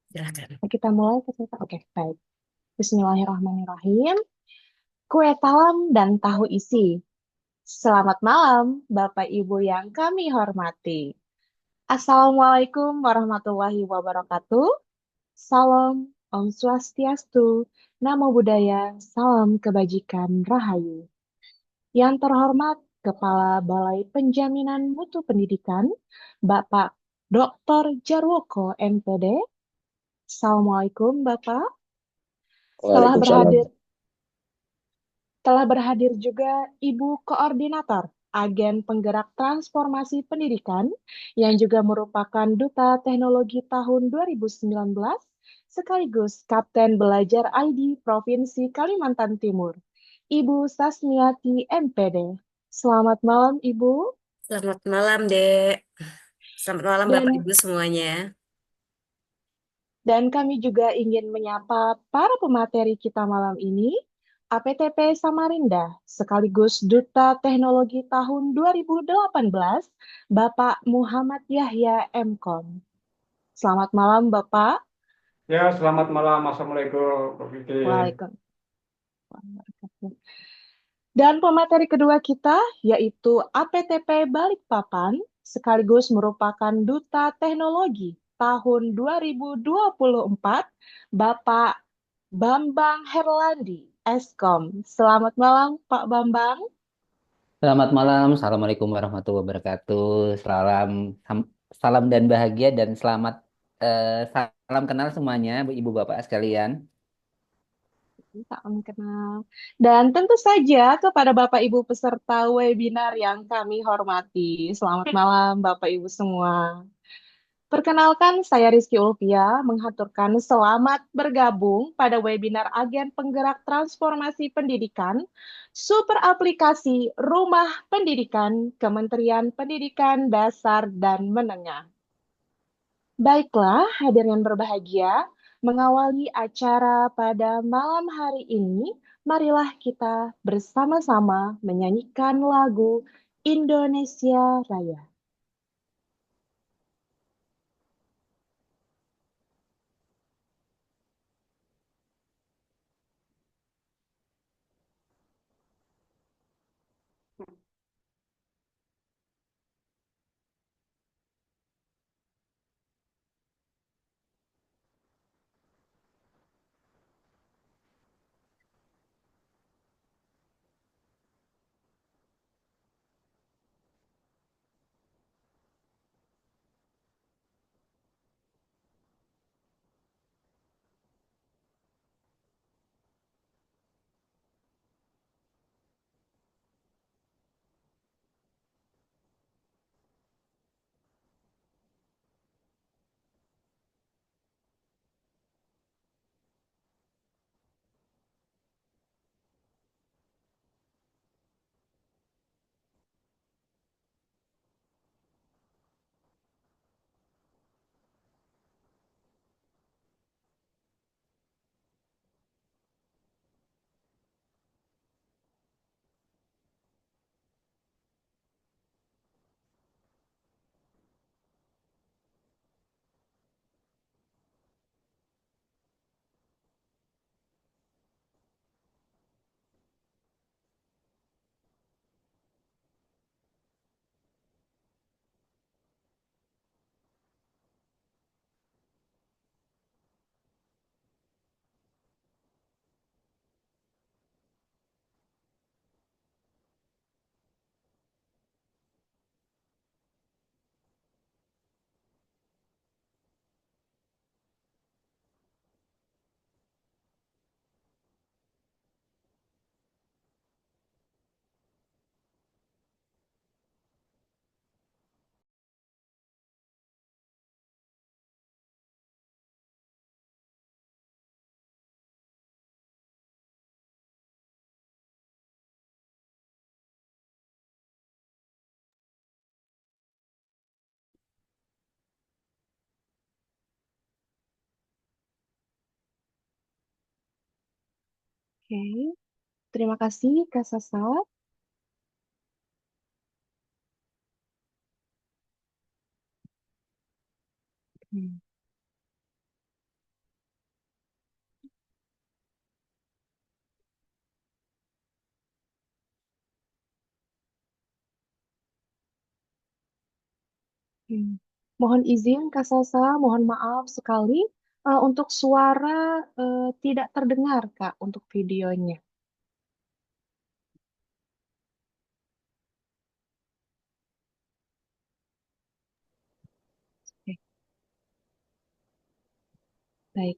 Silakan. Kita mulai peserta. Oke, baik. Bismillahirrahmanirrahim. Kue talam dan tahu isi. Selamat malam, Bapak Ibu yang kami hormati. Assalamualaikum warahmatullahi wabarakatuh. Salam, Om Swastiastu, Namo Buddhaya, Salam Kebajikan Rahayu. Yang terhormat Kepala Balai Penjaminan Mutu Pendidikan, Bapak Dr. Jarwoko, MPD. Assalamualaikum, Bapak. Setelah Waalaikumsalam. berhadir Telah berhadir juga Ibu Koordinator Agen Penggerak Transformasi Pendidikan yang juga merupakan Duta Teknologi tahun 2019 sekaligus Kapten Belajar ID Provinsi Kalimantan Timur, Ibu Sasmiati MPD. Selamat malam, Ibu. Selamat malam, Dek. Selamat malam, Bapak Dan Ibu semuanya. Dan kami juga ingin menyapa para pemateri kita malam ini, APTP Samarinda, sekaligus Duta Teknologi tahun 2018, Bapak Muhammad Yahya MKOM. Selamat malam, Bapak. Ya, selamat malam. Assalamualaikum, Pak Fikri. Waalaikumsalam. Dan pemateri kedua kita yaitu APTP Balikpapan, sekaligus merupakan Duta Teknologi tahun 2024, Bapak Bambang Herlandi, Eskom. Selamat malam, Pak Bambang. Selamat malam, Assalamualaikum warahmatullahi wabarakatuh. Salam dan bahagia dan selamat salam kenal semuanya, Ibu Bapak sekalian. Salam kenal. Dan tentu saja kepada Bapak Ibu peserta webinar yang kami hormati. Selamat malam, Bapak Ibu semua. Perkenalkan, saya Rizky Ulfia menghaturkan selamat bergabung pada webinar Agen Penggerak Transformasi Pendidikan, Super Aplikasi Rumah Pendidikan Kementerian Pendidikan Dasar dan Menengah. Baiklah, hadirin yang berbahagia, mengawali acara pada malam hari ini, marilah kita bersama-sama menyanyikan lagu Indonesia Raya. Oke, terima kasih Kak Sasa. Hmm. Hmm. Mohon izin, Kak Sasa, mohon maaf sekali untuk suara tidak terdengar, Kak, untuk videonya. Oke, baik.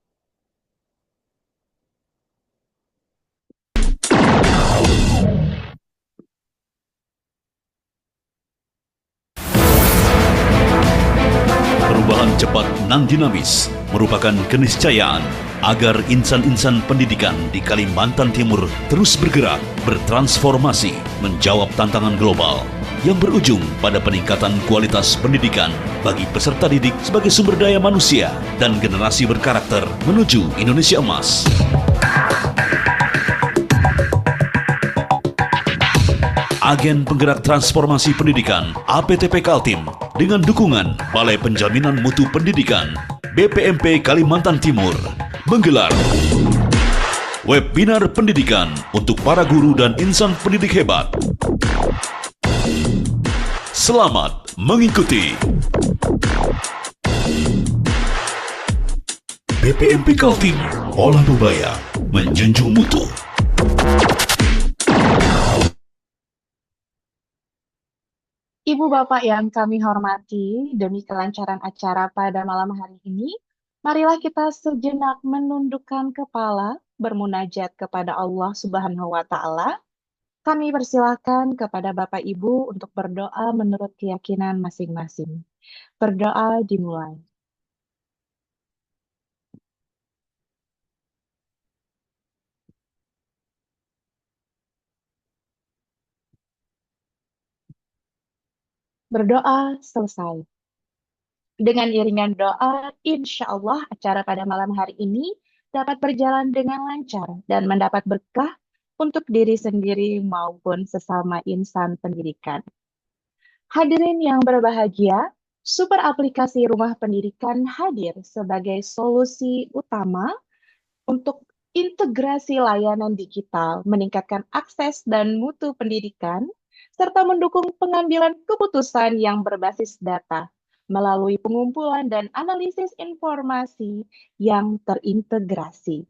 Perubahan cepat nan dinamis merupakan keniscayaan agar insan-insan pendidikan di Kalimantan Timur terus bergerak, bertransformasi, menjawab tantangan global yang berujung pada peningkatan kualitas pendidikan bagi peserta didik sebagai sumber daya manusia dan generasi berkarakter menuju Indonesia Emas. Agen Penggerak Transformasi Pendidikan APTP Kaltim dengan dukungan Balai Penjaminan Mutu Pendidikan BPMP Kalimantan Timur menggelar webinar pendidikan untuk para guru dan insan pendidik hebat. Selamat mengikuti. BPMP Kaltim, olah bebaya, menjunjung mutu. Ibu Bapak yang kami hormati, demi kelancaran acara pada malam hari ini, marilah kita sejenak menundukkan kepala, bermunajat kepada Allah Subhanahu wa Ta'ala. Kami persilahkan kepada Bapak Ibu untuk berdoa menurut keyakinan masing-masing. Berdoa dimulai. Berdoa selesai. Dengan iringan doa, insya Allah acara pada malam hari ini dapat berjalan dengan lancar dan mendapat berkah untuk diri sendiri maupun sesama insan pendidikan. Hadirin yang berbahagia, super aplikasi Rumah Pendidikan hadir sebagai solusi utama untuk integrasi layanan digital, meningkatkan akses dan mutu pendidikan, serta mendukung pengambilan keputusan yang berbasis data melalui pengumpulan dan analisis informasi yang terintegrasi.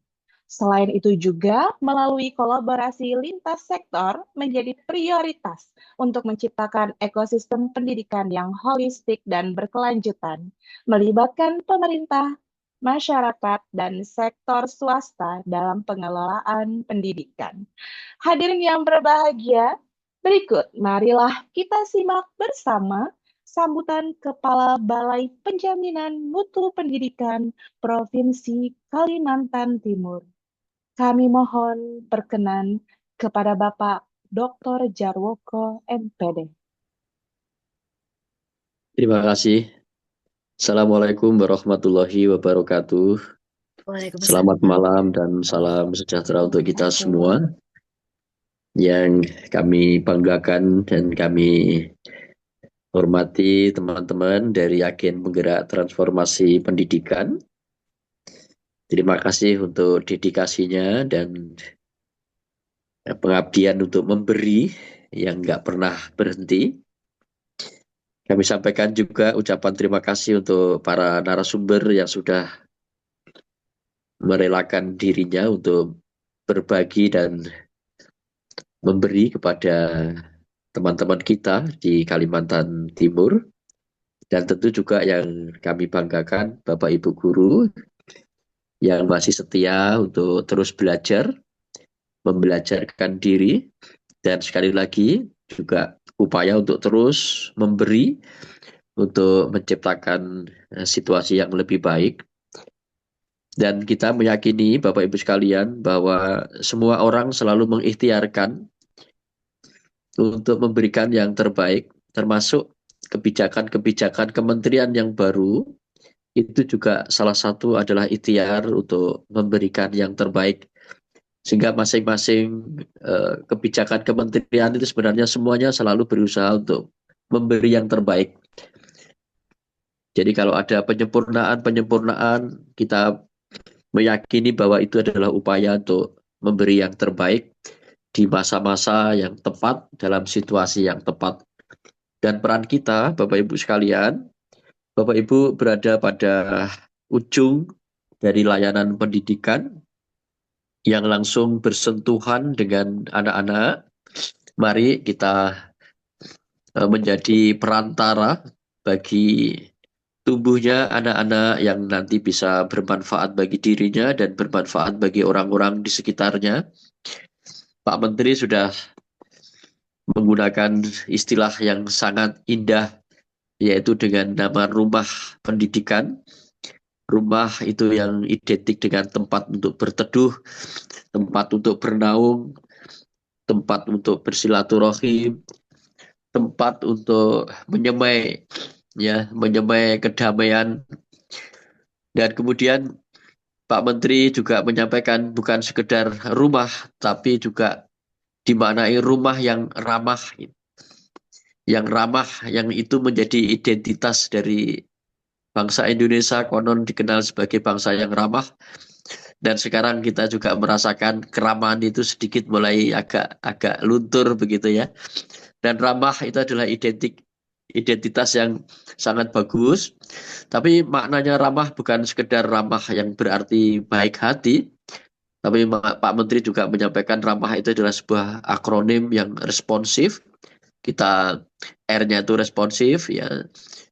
Selain itu juga melalui kolaborasi lintas sektor menjadi prioritas untuk menciptakan ekosistem pendidikan yang holistik dan berkelanjutan, melibatkan pemerintah, masyarakat, dan sektor swasta dalam pengelolaan pendidikan. Hadirin yang berbahagia, berikut marilah kita simak bersama sambutan Kepala Balai Penjaminan Mutu Pendidikan Provinsi Kalimantan Timur. Kami mohon perkenan kepada Bapak Dr. Jarwoko, MPD. Terima kasih. Assalamualaikum warahmatullahi wabarakatuh. Waalaikumsalam. Selamat malam dan salam sejahtera untuk kita semua. Yang kami banggakan dan kami hormati teman-teman dari Agen Penggerak Transformasi Pendidikan. Terima kasih untuk dedikasinya dan pengabdian untuk memberi yang nggak pernah berhenti. Kami sampaikan juga ucapan terima kasih untuk para narasumber yang sudah merelakan dirinya untuk berbagi dan memberi kepada teman-teman kita di Kalimantan Timur. Dan tentu juga yang kami banggakan Bapak Ibu Guru yang masih setia untuk terus belajar, membelajarkan diri, dan sekali lagi juga upaya untuk terus memberi untuk menciptakan situasi yang lebih baik. Dan kita meyakini Bapak Ibu sekalian bahwa semua orang selalu mengikhtiarkan untuk memberikan yang terbaik, termasuk kebijakan-kebijakan kementerian yang baru, itu juga salah satu adalah ikhtiar untuk memberikan yang terbaik. Sehingga masing-masing kebijakan kementerian itu sebenarnya semuanya selalu berusaha untuk memberi yang terbaik. Jadi kalau ada penyempurnaan, kita meyakini bahwa itu adalah upaya untuk memberi yang terbaik di masa-masa yang tepat, dalam situasi yang tepat. Dan peran kita, Bapak Ibu sekalian, Bapak Ibu berada pada ujung dari layanan pendidikan yang langsung bersentuhan dengan anak-anak. Mari kita menjadi perantara bagi tumbuhnya anak-anak yang nanti bisa bermanfaat bagi dirinya dan bermanfaat bagi orang-orang di sekitarnya. Pak Menteri sudah menggunakan istilah yang sangat indah, yaitu dengan nama rumah pendidikan. Rumah itu yang identik dengan tempat untuk berteduh, tempat untuk bernaung, tempat untuk bersilaturahim, tempat untuk menyemai, ya, menyemai kedamaian. Dan kemudian Pak Menteri juga menyampaikan bukan sekedar rumah, tapi juga dimaknai rumah yang ramah, yang itu menjadi identitas dari bangsa Indonesia, konon dikenal sebagai bangsa yang ramah. Dan sekarang kita juga merasakan keramahan itu sedikit mulai agak luntur begitu ya. Dan ramah itu adalah identitas yang sangat bagus. Tapi maknanya ramah bukan sekedar ramah yang berarti baik hati. Tapi Pak Menteri juga menyampaikan ramah itu adalah sebuah akronim yang responsif. Kita R-nya itu responsif, ya.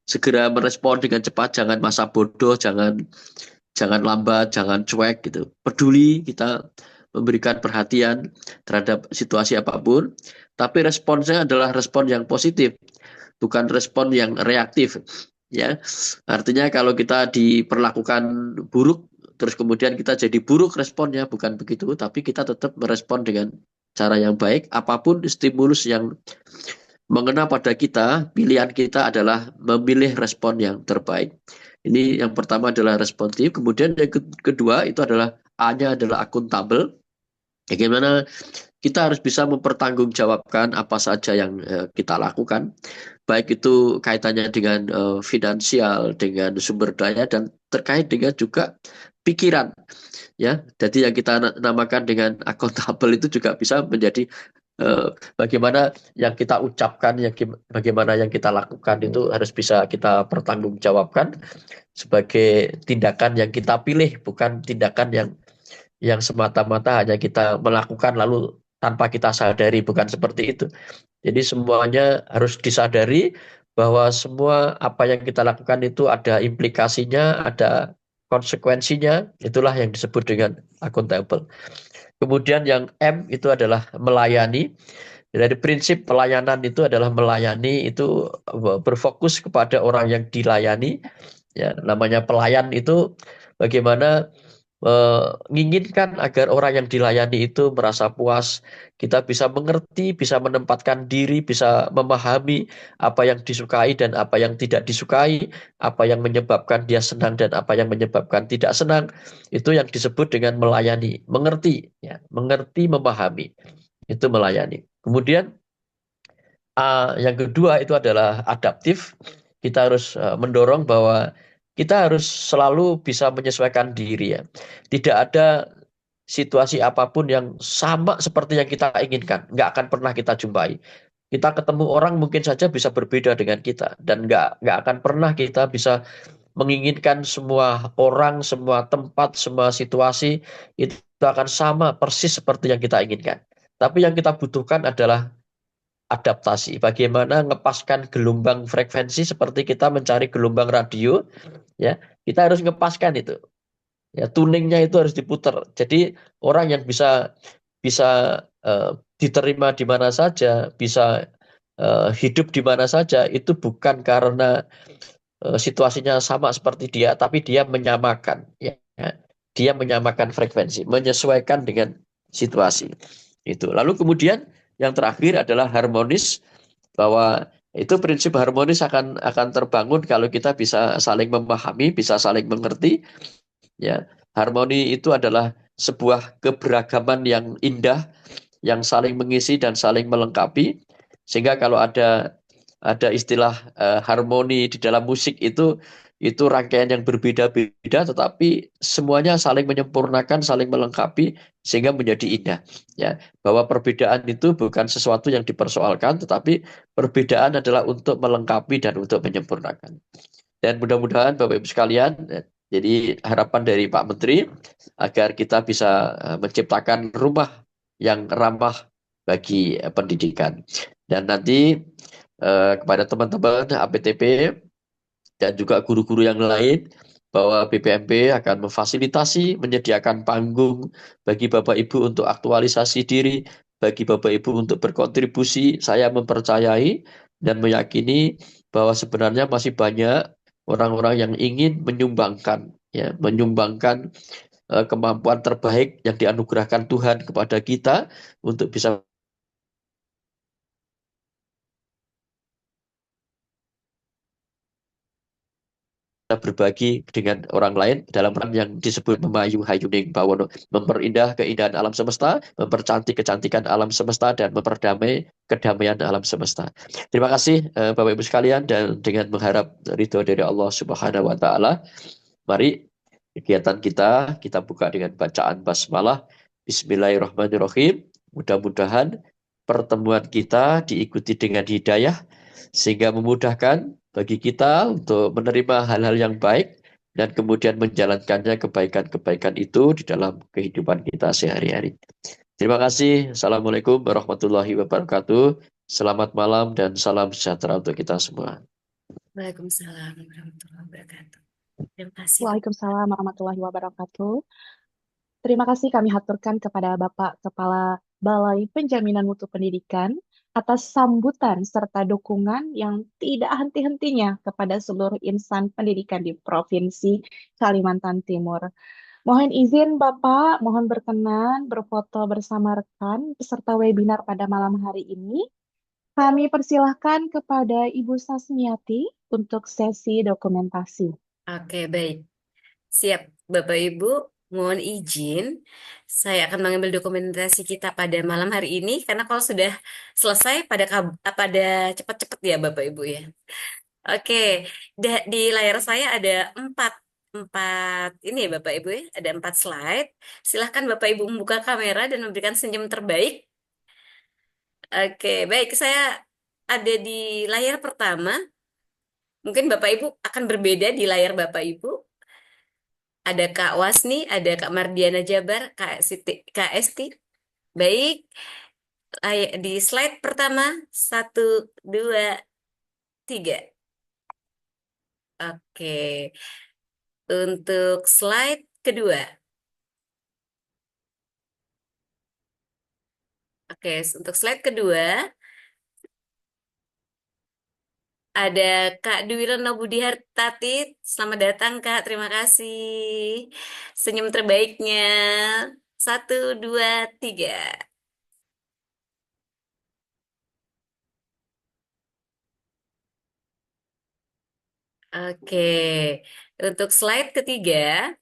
Segera merespon dengan cepat, jangan masa bodoh, jangan lambat, jangan cuek gitu. Peduli, kita memberikan perhatian terhadap situasi apapun, tapi responsnya adalah respon yang positif, bukan respon yang reaktif, ya. Artinya kalau kita diperlakukan buruk, terus kemudian kita jadi buruk responnya, bukan begitu, tapi kita tetap merespon dengan cara yang baik, apapun stimulus yang mengena pada kita, pilihan kita adalah memilih respon yang terbaik. Ini yang pertama adalah responsif, kemudian yang kedua itu adalah A-nya adalah akuntabel. Bagaimana kita harus bisa mempertanggungjawabkan apa saja yang kita lakukan, baik itu kaitannya dengan finansial, dengan sumber daya, dan terkait dengan juga pikiran. Ya, jadi yang kita namakan dengan akuntabel itu juga bisa menjadi bagaimana yang kita ucapkan, bagaimana yang kita lakukan itu harus bisa kita pertanggungjawabkan sebagai tindakan yang kita pilih, bukan tindakan yang semata-mata hanya kita melakukan lalu tanpa kita sadari, bukan seperti itu. Jadi semuanya harus disadari bahwa semua apa yang kita lakukan itu ada implikasinya, ada konsekuensinya, itulah yang disebut dengan akuntabel. Kemudian yang M itu adalah melayani. Dari prinsip pelayanan itu adalah melayani, itu berfokus kepada orang yang dilayani. Ya, namanya pelayan itu bagaimana menginginkan agar orang yang dilayani itu merasa puas, kita bisa mengerti, bisa menempatkan diri, bisa memahami apa yang disukai dan apa yang tidak disukai, apa yang menyebabkan dia senang dan apa yang menyebabkan tidak senang. Itu yang disebut dengan melayani, mengerti, ya, mengerti, memahami, itu melayani. Kemudian yang kedua itu adalah adaptif. Kita harus mendorong bahwa kita harus selalu bisa menyesuaikan diri, ya. Tidak ada situasi apapun yang sama seperti yang kita inginkan. Nggak akan pernah kita jumpai. Kita ketemu orang mungkin saja bisa berbeda dengan kita. Dan nggak akan pernah kita bisa menginginkan semua orang, semua tempat, semua situasi itu akan sama persis seperti yang kita inginkan. Tapi yang kita butuhkan adalah adaptasi. Bagaimana ngepaskan gelombang frekuensi seperti kita mencari gelombang radio, ya. Kita harus ngepaskan itu. Ya, tuningnya itu harus diputar. Jadi orang yang bisa diterima di mana saja, bisa hidup di mana saja, itu bukan karena situasinya sama seperti dia, tapi dia menyamakan, ya. Dia menyamakan frekuensi, menyesuaikan dengan situasi. Itu. Lalu kemudian yang terakhir adalah harmonis, bahwa itu prinsip harmonis akan terbangun kalau kita bisa saling memahami, bisa saling mengerti. Ya, harmoni itu adalah sebuah keberagaman yang indah, yang saling mengisi dan saling melengkapi. Sehingga kalau ada istilah harmoni di dalam musik itu rangkaian yang berbeda-beda, tetapi semuanya saling menyempurnakan, saling melengkapi sehingga menjadi indah. Ya, bahwa perbedaan itu bukan sesuatu yang dipersoalkan, tetapi perbedaan adalah untuk melengkapi dan untuk menyempurnakan. Dan mudah-mudahan Bapak Ibu sekalian, jadi harapan dari Pak Menteri agar kita bisa menciptakan rumah yang ramah bagi pendidikan. Dan nanti kepada teman-teman APTP dan juga guru-guru yang lain bahwa BPMP akan memfasilitasi, menyediakan panggung bagi Bapak Ibu untuk aktualisasi diri, bagi Bapak Ibu untuk berkontribusi. Saya mempercayai dan meyakini bahwa sebenarnya masih banyak orang-orang yang ingin menyumbangkan, ya, menyumbangkan kemampuan terbaik yang dianugerahkan Tuhan kepada kita untuk bisa berbagi dengan orang lain dalam rangka yang disebut memayu hayuning bawono, memperindah keindahan alam semesta, mempercantik kecantikan alam semesta, dan memperdamai kedamaian alam semesta. Terima kasih Bapak Ibu sekalian, dan dengan mengharap ridho dari Allah Subhanahu wa taala, mari kegiatan kita buka dengan bacaan basmalah. Bismillahirrahmanirrahim. Mudah-mudahan pertemuan kita diikuti dengan hidayah sehingga memudahkan bagi kita untuk menerima hal-hal yang baik dan kemudian menjalankannya kebaikan-kebaikan itu di dalam kehidupan kita sehari-hari. Terima kasih. Assalamualaikum warahmatullahi wabarakatuh. Selamat malam dan salam sejahtera untuk kita semua. Waalaikumsalam warahmatullahi wabarakatuh. Terima kasih. Waalaikumsalam warahmatullahi wabarakatuh. Terima kasih kami haturkan kepada Bapak Kepala Balai Penjaminan Mutu Pendidikan atas sambutan serta dukungan yang tidak henti-hentinya kepada seluruh insan pendidikan di Provinsi Kalimantan Timur. Mohon izin Bapak, mohon berkenan berfoto bersama rekan peserta webinar pada malam hari ini. Kami persilahkan kepada Ibu Sasmiati untuk sesi dokumentasi. Oke, baik. Siap, Bapak Ibu. Mohon izin, saya akan mengambil dokumentasi kita pada malam hari ini karena kalau sudah selesai pada cepat-cepat ya Bapak Ibu ya. Oke, di layar saya ada empat ini ya Bapak Ibu ya, ada 4 slide. Silahkan Bapak Ibu membuka kamera dan memberikan senyum terbaik. Oke, baik, saya ada di layar pertama. Mungkin Bapak Ibu akan berbeda di layar Bapak Ibu. Ada Kak Wasni, ada Kak Mardiana Jabar, Kak Esti. Baik, di slide pertama, 1, 2, 3. Oke, untuk slide kedua. Oke, untuk slide kedua, ada Kak Dwi Reno Budi Hartati. Selamat datang, Kak. Terima kasih. Senyum terbaiknya. 1, 2, 3. Oke, untuk slide ketiga,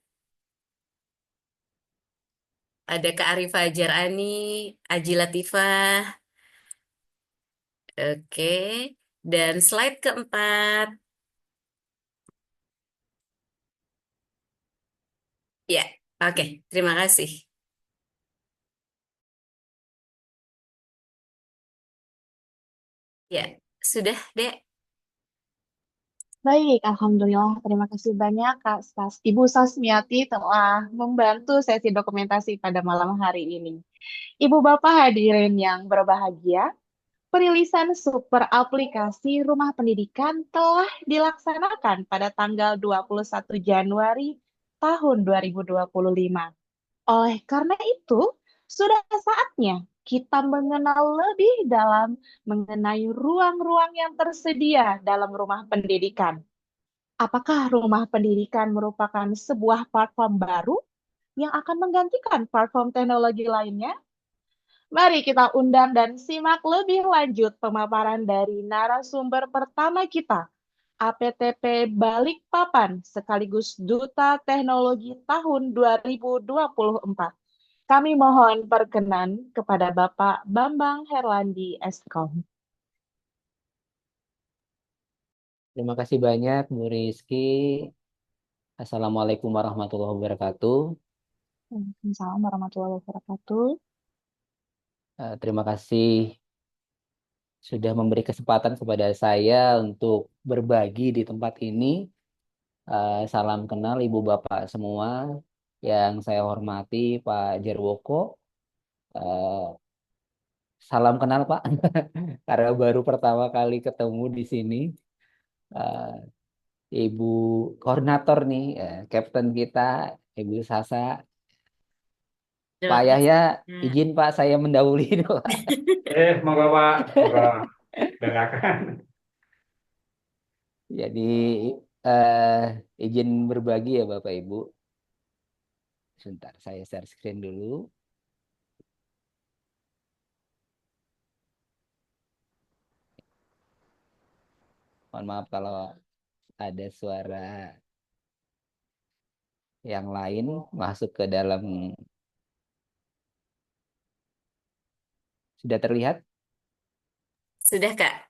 ada Kak Arif Fajar Ani, Aji Latifah. Oke, dan slide keempat. Ya, oke, terima kasih. Ya, sudah, Dek. Baik, Alhamdulillah. Terima kasih banyak Ibu Sasmiati telah membantu sesi dokumentasi pada malam hari ini. Ibu Bapak hadirin yang berbahagia, perilisan super aplikasi Rumah Pendidikan telah dilaksanakan pada tanggal 21 Januari tahun 2025. Oleh karena itu, sudah saatnya kita mengenal lebih dalam mengenai ruang-ruang yang tersedia dalam rumah pendidikan. Apakah rumah pendidikan merupakan sebuah platform baru yang akan menggantikan platform teknologi lainnya? Mari kita undang dan simak lebih lanjut pemaparan dari narasumber pertama kita, APTP Balikpapan sekaligus Duta Teknologi tahun 2024. Kami mohon perkenan kepada Bapak Bambang Herlandi Eskom. Terima kasih banyak, Bu Rizky. Assalamualaikum warahmatullahi wabarakatuh. Waalaikumsalam warahmatullahi wabarakatuh. Terima kasih sudah memberi kesempatan kepada saya untuk berbagi di tempat ini Salam kenal Ibu Bapak semua yang saya hormati Pak Jarwoko. Eh, Salam kenal Pak, karena baru pertama kali ketemu di sini. Eh, Ibu Koordinator nih, Kapten kita, Ibu Sasa. Terima Pak kasih. Yahya, Kak. izin Pak saya mendahului dulu. Monggo Pak, monggo silakan. Jadi eh, izin berbagi ya Bapak Ibu. Sebentar, saya share screen dulu. Mohon maaf kalau ada suara yang lain masuk ke dalam. Sudah terlihat? Sudah, Kak.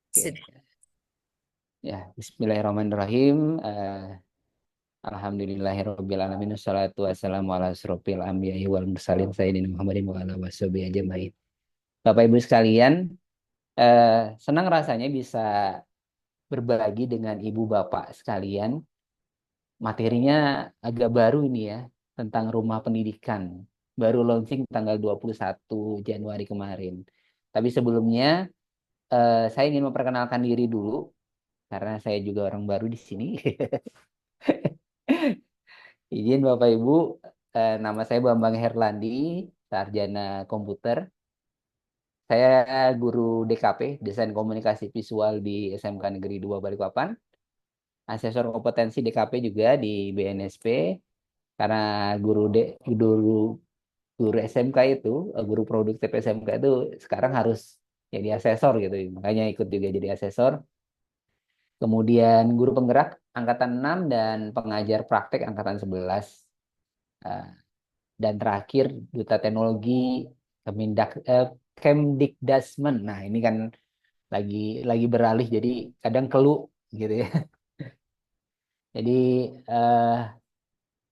Oke. Sudah. Ya, Bismillahirrahmanirrahim. Alhamdulillahirabbil alamin. Wassalatu wassalamu ala asrofil anbiya'i wal mursalin sayyidina Muhammadin wa ala washabihi ajmain. Bapak Ibu sekalian, senang rasanya bisa berbagi dengan Ibu Bapak sekalian. Materinya agak baru ini ya, tentang rumah pendidikan. Baru launching tanggal 21 Januari kemarin. Tapi sebelumnya, saya ingin memperkenalkan diri dulu, karena saya juga orang baru di sini. Izin Bapak Ibu, nama saya Bambang Herlandi, sarjana komputer. Saya guru DKP, Desain Komunikasi Visual di SMK Negeri 2 Balikpapan. Asesor kompetensi DKP juga di BNSP. Karena guru guru guru SMK itu, guru produktif SMK itu sekarang harus jadi asesor gitu. Makanya ikut juga jadi asesor. Kemudian guru penggerak angkatan 6 dan pengajar praktek angkatan 11. Eh, Dan terakhir Duta Teknologi Kemendak Kemdikdasmen. Nah, ini kan lagi beralih jadi kadang keluh gitu ya. Jadi eh,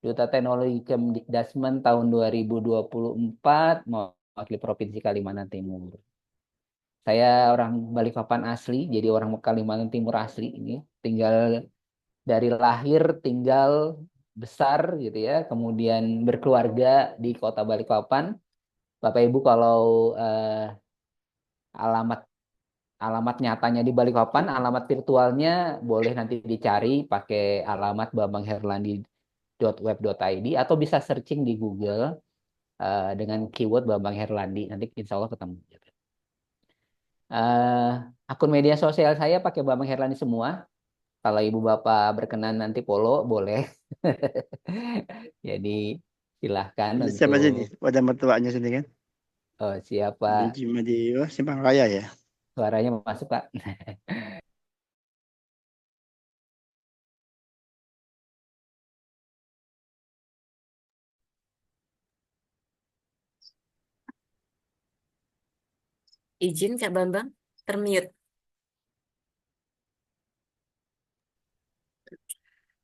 Duta Teknologi Kemdikdasmen tahun 2024 mewakili Provinsi Kalimantan Timur. Saya orang Balikpapan asli, jadi orang Kalimantan Timur asli ini. Tinggal dari lahir, tinggal besar gitu ya. Kemudian berkeluarga di Kota Balikpapan. Bapak Ibu kalau alamat alamat nyatanya di Balikpapan, alamat virtualnya boleh nanti dicari pakai alamat bambangherlandi.web.id atau bisa searching di Google dengan keyword Bambang Herlandi. Nanti insya Allah ketemu. Eh, Akun media sosial saya pakai Bambang Herlandi semua. Kalau Ibu Bapak berkenan nanti follow, boleh. Jadi silahkan Ada siapa untuk aja nih? Ada mertuanya sini kan? siapa Cuma di Simpang Raya ya. suaranya masuk Pak. Izin, Kak Bambang. Termute.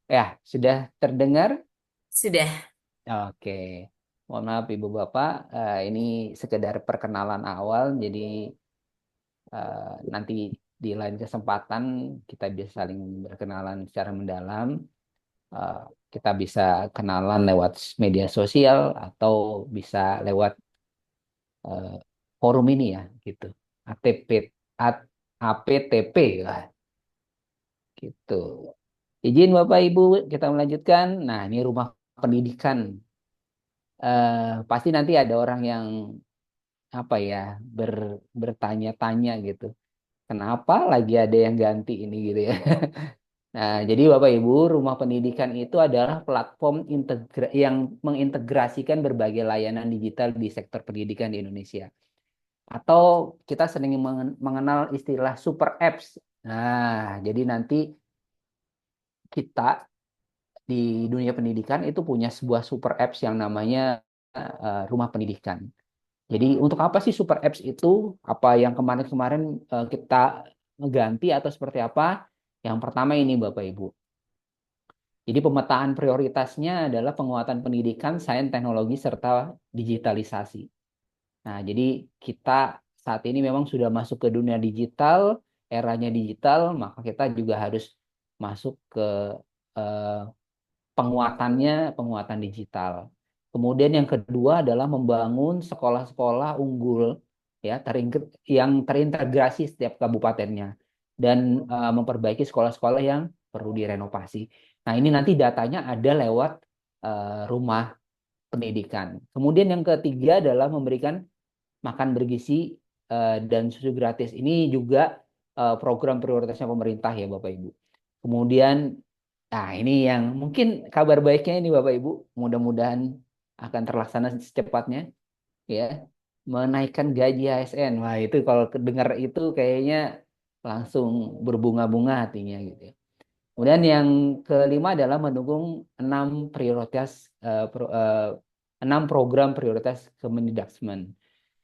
Ya, sudah terdengar? Sudah. Oke. Mohon maaf Ibu Bapak, ini sekedar perkenalan awal, jadi nanti di lain kesempatan kita bisa saling berkenalan secara mendalam. Eh, Kita bisa kenalan lewat media sosial atau bisa lewat eh, forum ini ya, gitu. ATP, A- APTP lah, gitu. Izin Bapak Ibu, kita melanjutkan. Nah, ini rumah pendidikan. Pasti nanti ada orang yang apa ya bertanya-tanya gitu. Kenapa lagi ada yang ganti ini gitu ya? Nah, jadi Bapak Ibu, rumah pendidikan itu adalah platform yang mengintegrasikan berbagai layanan digital di sektor pendidikan di Indonesia. Atau kita sering mengenal istilah super apps. Nah, jadi nanti kita di dunia pendidikan itu punya sebuah super apps yang namanya rumah pendidikan. Jadi untuk apa sih super apps itu? Apa yang kemarin-kemarin kita mengganti atau seperti apa? Yang pertama ini Bapak Ibu. Jadi pemetaan prioritasnya adalah penguatan pendidikan, sains, teknologi, serta digitalisasi. Nah, jadi kita saat ini memang sudah masuk ke dunia digital, eranya digital, maka kita juga harus masuk ke eh, penguatan digital. Kemudian yang kedua adalah membangun sekolah-sekolah unggul ya yang terintegrasi setiap kabupatennya dan memperbaiki sekolah-sekolah yang perlu direnovasi. Nah, ini nanti datanya ada lewat rumah pendidikan. Kemudian yang ketiga adalah memberikan makan bergizi dan susu gratis. Ini juga program prioritasnya pemerintah ya Bapak Ibu. Kemudian, nah ini yang mungkin kabar baiknya ini Bapak Ibu, mudah-mudahan akan terlaksana secepatnya ya, menaikkan gaji ASN. Wah itu kalau dengar itu kayaknya langsung berbunga-bunga hatinya gitu ya. Kemudian yang kelima adalah mendukung 6 program prioritas Kemendikbud.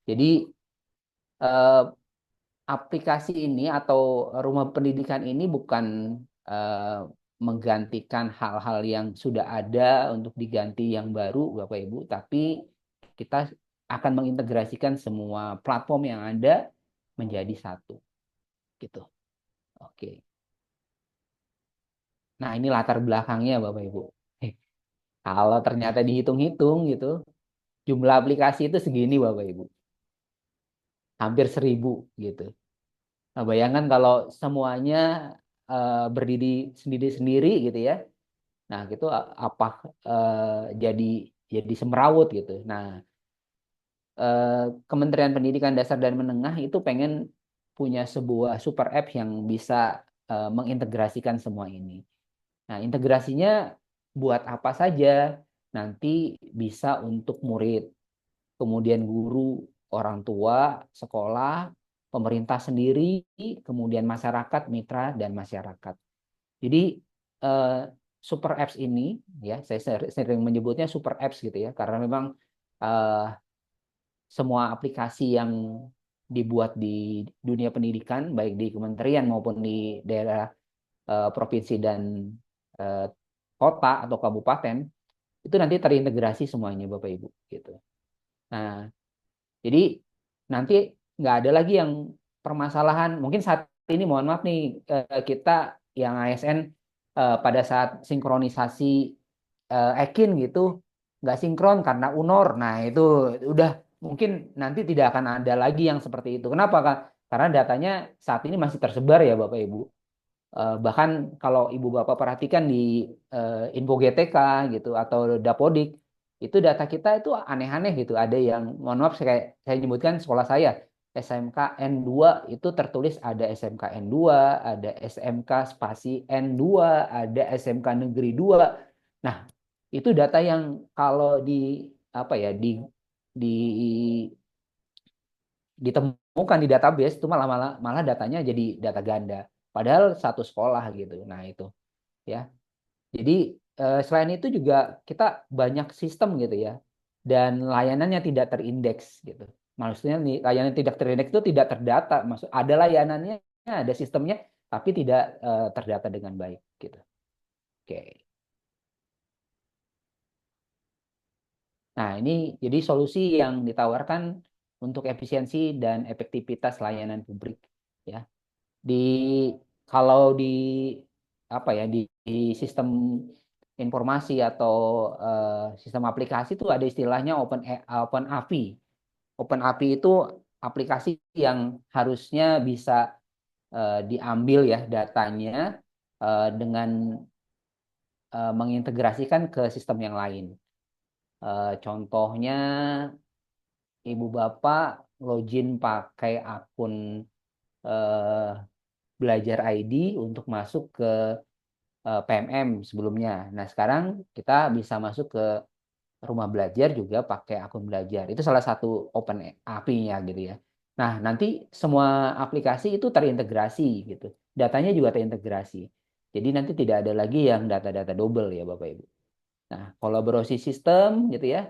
Jadi eh, aplikasi ini atau rumah pendidikan ini bukan eh, menggantikan hal-hal yang sudah ada untuk diganti yang baru, Bapak Ibu, tapi kita akan mengintegrasikan semua platform yang ada menjadi satu, gitu. Oke. Nah, ini latar belakangnya, Bapak Ibu. Kalau ternyata dihitung-hitung gitu, jumlah aplikasi itu segini, Bapak Ibu. Hampir 1.000 gitu. Nah, bayangkan kalau semuanya berdiri sendiri-sendiri gitu ya. Nah, gitu apa jadi semrawut gitu. Nah, Kementerian Pendidikan Dasar dan Menengah itu pengen punya sebuah super app yang bisa mengintegrasikan semua ini. Nah, integrasinya buat apa saja? Nanti bisa untuk murid, kemudian guru, orang tua, sekolah, pemerintah sendiri, kemudian masyarakat, mitra, dan masyarakat. Jadi eh, super apps ini, ya saya sering menyebutnya super apps gitu ya, karena memang eh, semua aplikasi yang dibuat di dunia pendidikan, baik di kementerian maupun di daerah provinsi dan eh, kota atau kabupaten, itu nanti terintegrasi semuanya Bapak Ibu gitu. Nah, jadi nanti nggak ada lagi yang permasalahan. Mungkin saat ini mohon maaf nih kita yang ASN pada saat sinkronisasi Ekin gitu nggak sinkron karena UNOR. Nah itu udah mungkin nanti tidak akan ada lagi yang seperti itu. Kenapa Kak? Karena datanya saat ini masih tersebar ya Bapak Ibu. Bahkan kalau Ibu Bapak perhatikan di Info GTK gitu atau Dapodik itu data kita itu aneh-aneh gitu. Ada yang mohon maaf saya nyebutkan sekolah saya SMK N2 itu tertulis ada SMK N2, ada SMK spasi N2, ada SMK Negeri 2. Nah, itu data yang kalau di apa ya di ditemukan di database itu malah malah malah datanya jadi data ganda. Padahal satu sekolah gitu. Nah, itu ya. Jadi selain itu juga kita banyak sistem gitu ya. Dan layanannya tidak terindeks gitu. Maksudnya nih layanan tidak terindeks itu tidak terdata. Maksud ada layanannya, ada sistemnya, tapi tidak terdata dengan baik gitu. Oke. Nah, ini jadi solusi yang ditawarkan untuk efisiensi dan efektivitas layanan publik ya. Di kalau di apa ya di sistem informasi atau sistem aplikasi itu ada istilahnya open API. Open API itu aplikasi yang harusnya bisa diambil ya datanya dengan mengintegrasikan ke sistem yang lain. Contohnya Ibu Bapak login pakai akun eh, Belajar ID untuk masuk ke PMM sebelumnya. Nah, sekarang kita bisa masuk ke rumah belajar juga pakai akun belajar. Itu salah satu open API-nya gitu ya. Nah, nanti semua aplikasi itu terintegrasi gitu. Datanya juga terintegrasi. Jadi nanti tidak ada lagi yang data-data double ya Bapak Ibu. Nah, kolaborasi sistem gitu ya.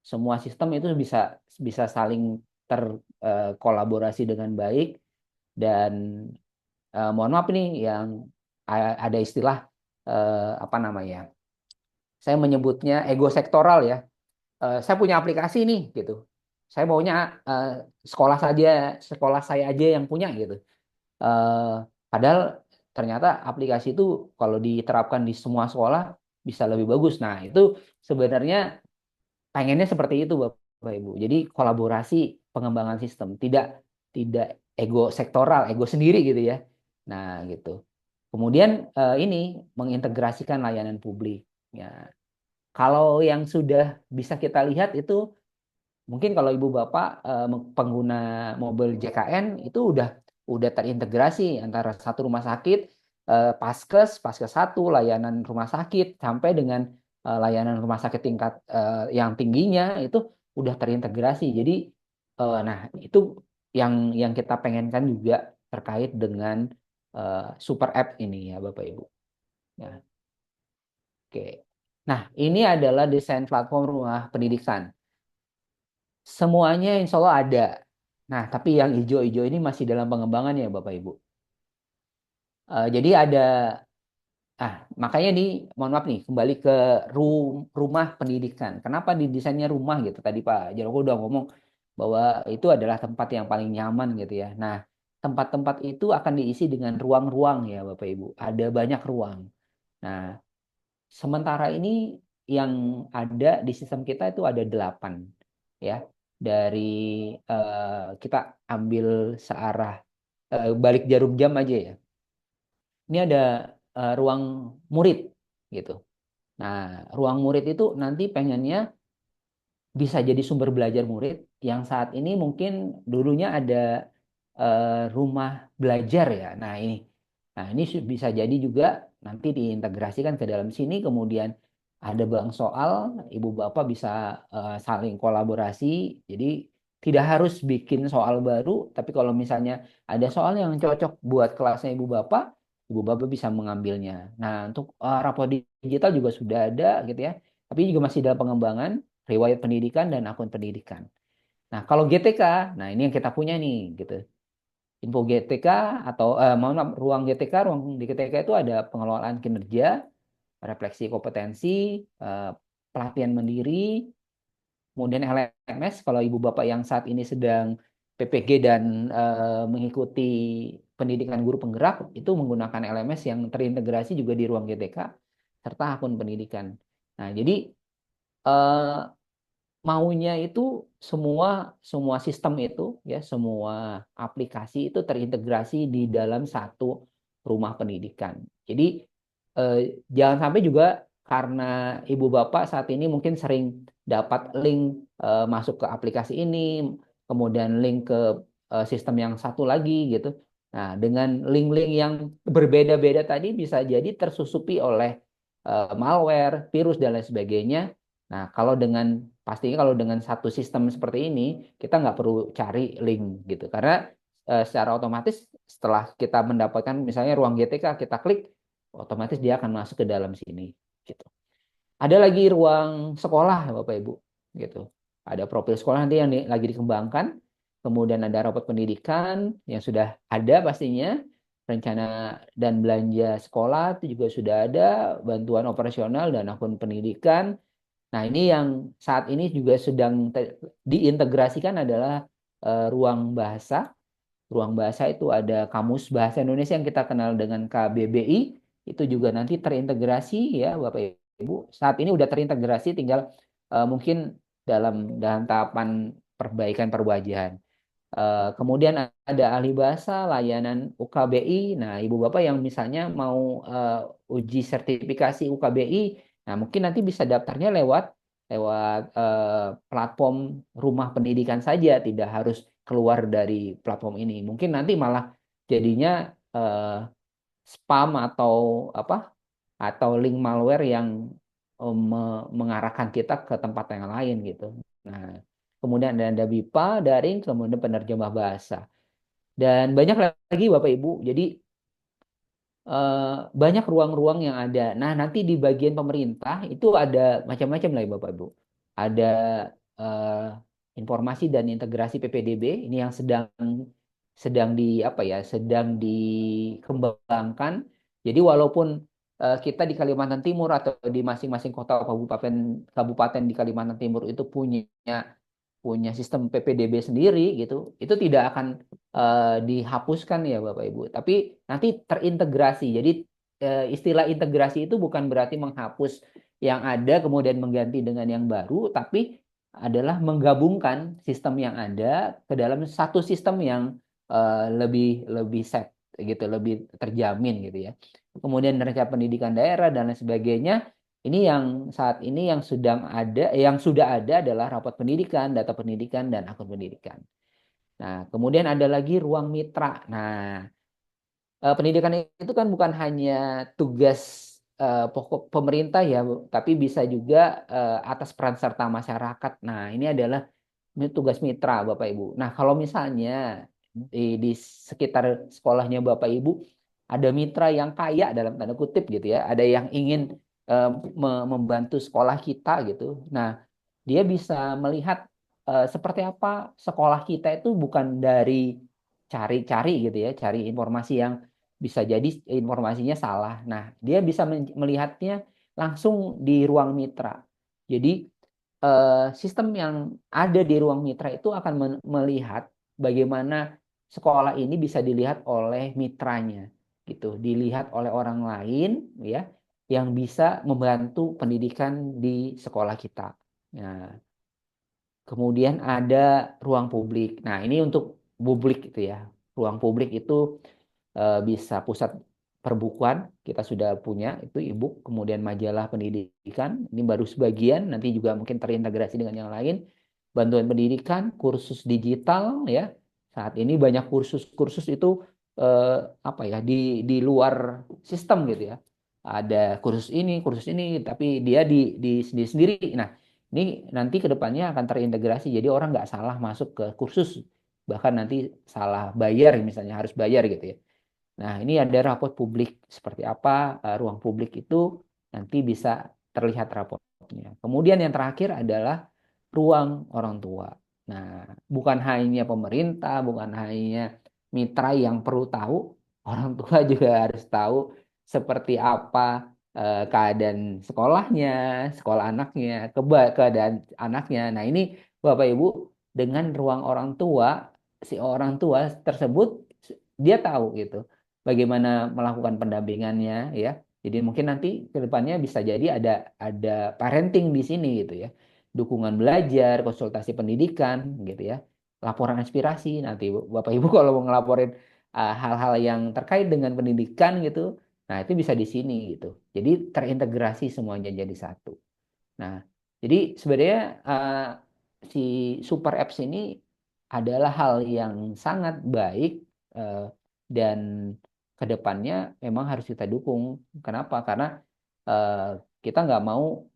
Semua sistem itu bisa bisa saling terkolaborasi dengan baik dan mohon maaf nih yang ada istilah apa namanya? Saya menyebutnya ego sektoral ya. Saya punya aplikasi nih gitu. Saya maunya sekolah saya aja yang punya gitu. Eh, Padahal ternyata aplikasi itu kalau diterapkan di semua sekolah bisa lebih bagus. Nah, itu sebenarnya pengennya seperti itu Bapak Ibu. Jadi kolaborasi pengembangan sistem, tidak ego sektoral, ego sendiri gitu ya. Nah, gitu. Kemudian ini mengintegrasikan layanan publik. Ya, kalau yang sudah bisa kita lihat itu mungkin kalau ibu bapak pengguna mobil JKN itu udah terintegrasi antara satu rumah sakit, Paskes satu, layanan rumah sakit sampai dengan layanan rumah sakit tingkat yang tingginya itu udah terintegrasi. Jadi nah itu yang kita pengenkan juga terkait dengan super app ini ya Bapak Ibu. Ya, oke. Nah, ini adalah desain platform rumah pendidikan. Semuanya insya Allah ada. Nah, tapi yang hijau-hijau ini masih dalam pengembangan ya Bapak Ibu. Jadi makanya nih, mohon maaf nih, kembali ke rumah pendidikan. Kenapa didesainnya rumah gitu? Tadi Pak Jaroko udah ngomong bahwa itu adalah tempat yang paling nyaman gitu ya. Nah, tempat-tempat itu akan diisi dengan ruang-ruang ya Bapak Ibu. Ada banyak ruang. Nah, sementara ini yang ada di sistem kita itu ada 8 ya. Dari kita ambil searah balik jarum jam aja ya. Ini ada ruang murid gitu. Nah, ruang murid itu nanti pengennya bisa jadi sumber belajar murid yang saat ini mungkin dulunya ada rumah belajar ya. Nah ini bisa jadi juga nanti diintegrasikan ke dalam sini, kemudian ada bank soal, ibu bapak bisa saling kolaborasi. Jadi tidak harus bikin soal baru, tapi kalau misalnya ada soal yang cocok buat kelasnya ibu bapak bisa mengambilnya. Nah, untuk rapor digital juga sudah ada gitu ya, tapi juga masih dalam pengembangan riwayat pendidikan dan akun pendidikan. Nah, kalau GTK, nah ini yang kita punya nih gitu. Info GTK atau mohon maaf, ruang GTK, ruang di GTK itu ada pengelolaan kinerja, refleksi kompetensi, eh, pelatihan mandiri, kemudian LMS kalau ibu bapak yang saat ini sedang PPG dan mengikuti pendidikan guru penggerak itu menggunakan LMS yang terintegrasi juga di ruang GTK serta akun pendidikan. Nah, jadi eh, maunya itu semua semua sistem itu ya semua aplikasi itu terintegrasi di dalam satu rumah pendidikan. Jadi eh, jangan sampai juga karena ibu bapak saat ini mungkin sering dapat link masuk ke aplikasi ini, kemudian link ke sistem yang satu lagi gitu. Nah, dengan link-link yang berbeda-beda tadi bisa jadi tersusupi oleh malware, virus dan lain sebagainya. Nah, pastinya kalau dengan satu sistem seperti ini, kita nggak perlu cari link gitu. Karena secara otomatis setelah kita mendapatkan misalnya ruang GTK, kita klik, otomatis dia akan masuk ke dalam sini. Gitu. Ada lagi ruang sekolah, Bapak Ibu. Gitu. Ada profil sekolah nanti yang lagi dikembangkan. Kemudian ada rapot pendidikan yang sudah ada pastinya. Rencana dan belanja sekolah itu juga sudah ada. Bantuan operasional dan akun pendidikan. Nah, ini yang saat ini juga sedang diintegrasikan adalah ruang bahasa. Ruang bahasa itu ada Kamus Bahasa Indonesia yang kita kenal dengan KBBI, itu juga nanti terintegrasi ya Bapak Ibu. Saat ini udah terintegrasi, tinggal mungkin dalam tahapan perbaikan perwajahan. Kemudian ada ahli bahasa, layanan UKBI. Nah, Ibu Bapak yang misalnya mau uji sertifikasi UKBI, nah mungkin nanti bisa daftarnya lewat lewat platform rumah pendidikan saja, tidak harus keluar dari platform ini. Mungkin nanti malah jadinya spam atau apa atau link malware yang mengarahkan kita ke tempat yang lain gitu. Nah, kemudian ada BIPA, daring, kemudian penerjemah bahasa. Dan banyak lagi Bapak Ibu. Jadi banyak ruang-ruang yang ada. Nah, nanti di bagian pemerintah itu ada macam-macam lah ya Bapak Ibu. Ada eh, informasi dan integrasi PPDB ini yang sedang sedang di apa ya, sedang dikembangkan. Jadi walaupun kita di Kalimantan Timur atau di masing-masing kota kabupaten kabupaten di Kalimantan Timur itu punya punya sistem PPDB sendiri gitu, itu tidak akan dihapuskan ya Bapak Ibu, tapi nanti terintegrasi. Jadi istilah integrasi itu bukan berarti menghapus yang ada kemudian mengganti dengan yang baru, tapi adalah menggabungkan sistem yang ada ke dalam satu sistem yang lebih lebih set gitu, lebih terjamin gitu ya. Kemudian neraca pendidikan daerah dan lain sebagainya. Ini yang saat ini yang sedang ada, yang sudah ada adalah rapot pendidikan, data pendidikan, dan akun pendidikan. Nah, kemudian ada lagi ruang mitra. Nah, pendidikan itu kan bukan hanya tugas pokok pemerintah ya, tapi bisa juga atas peran serta masyarakat. Nah, ini adalah tugas mitra Bapak Ibu. Nah, kalau misalnya di sekitar sekolahnya Bapak Ibu ada mitra yang kaya dalam tanda kutip gitu ya, ada yang ingin eh, membantu sekolah kita gitu. Nah, dia bisa melihat seperti apa sekolah kita itu bukan dari cari-cari gitu ya, cari informasi yang bisa jadi informasinya salah. Nah, dia bisa melihatnya langsung di ruang mitra. Jadi sistem yang ada di ruang mitra itu akan melihat bagaimana sekolah ini bisa dilihat oleh mitranya gitu, dilihat oleh orang lain ya yang bisa membantu pendidikan di sekolah kita. Nah, kemudian ada ruang publik. Nah, ini untuk publik itu ya. Ruang publik itu bisa pusat perbukuan, kita sudah punya itu e-book, kemudian majalah pendidikan, ini baru sebagian, nanti juga mungkin terintegrasi dengan yang lain. Bantuan pendidikan, kursus digital ya. Saat ini banyak kursus-kursus itu eh, apa ya di luar sistem gitu ya. Ada kursus ini, tapi dia di sendiri. Nah, ini nanti ke depannya akan terintegrasi, jadi orang nggak salah masuk ke kursus, bahkan nanti salah bayar misalnya harus bayar gitu ya. Nah, ini ada rapot publik seperti apa ruang publik itu nanti bisa terlihat rapotnya. Kemudian yang terakhir adalah ruang orang tua. Nah, bukan hanya pemerintah, bukan hanya mitra yang perlu tahu, orang tua juga harus tahu seperti apa keadaan sekolahnya, sekolah anaknya, keadaan anaknya. Nah, ini Bapak Ibu dengan ruang orang tua, si orang tua tersebut dia tahu gitu bagaimana melakukan pendampingannya ya. Jadi mungkin nanti ke depannya bisa jadi ada parenting di sini gitu ya. Dukungan belajar, konsultasi pendidikan gitu ya. Laporan aspirasi nanti Bapak Ibu kalau mau ngelaporin hal-hal yang terkait dengan pendidikan gitu. Nah, itu bisa di sini gitu. Jadi terintegrasi semuanya jadi satu. Nah, jadi sebenarnya si super apps ini adalah hal yang sangat baik eh, dan ke depannya memang harus kita dukung. Kenapa? Karena eh, kita nggak mau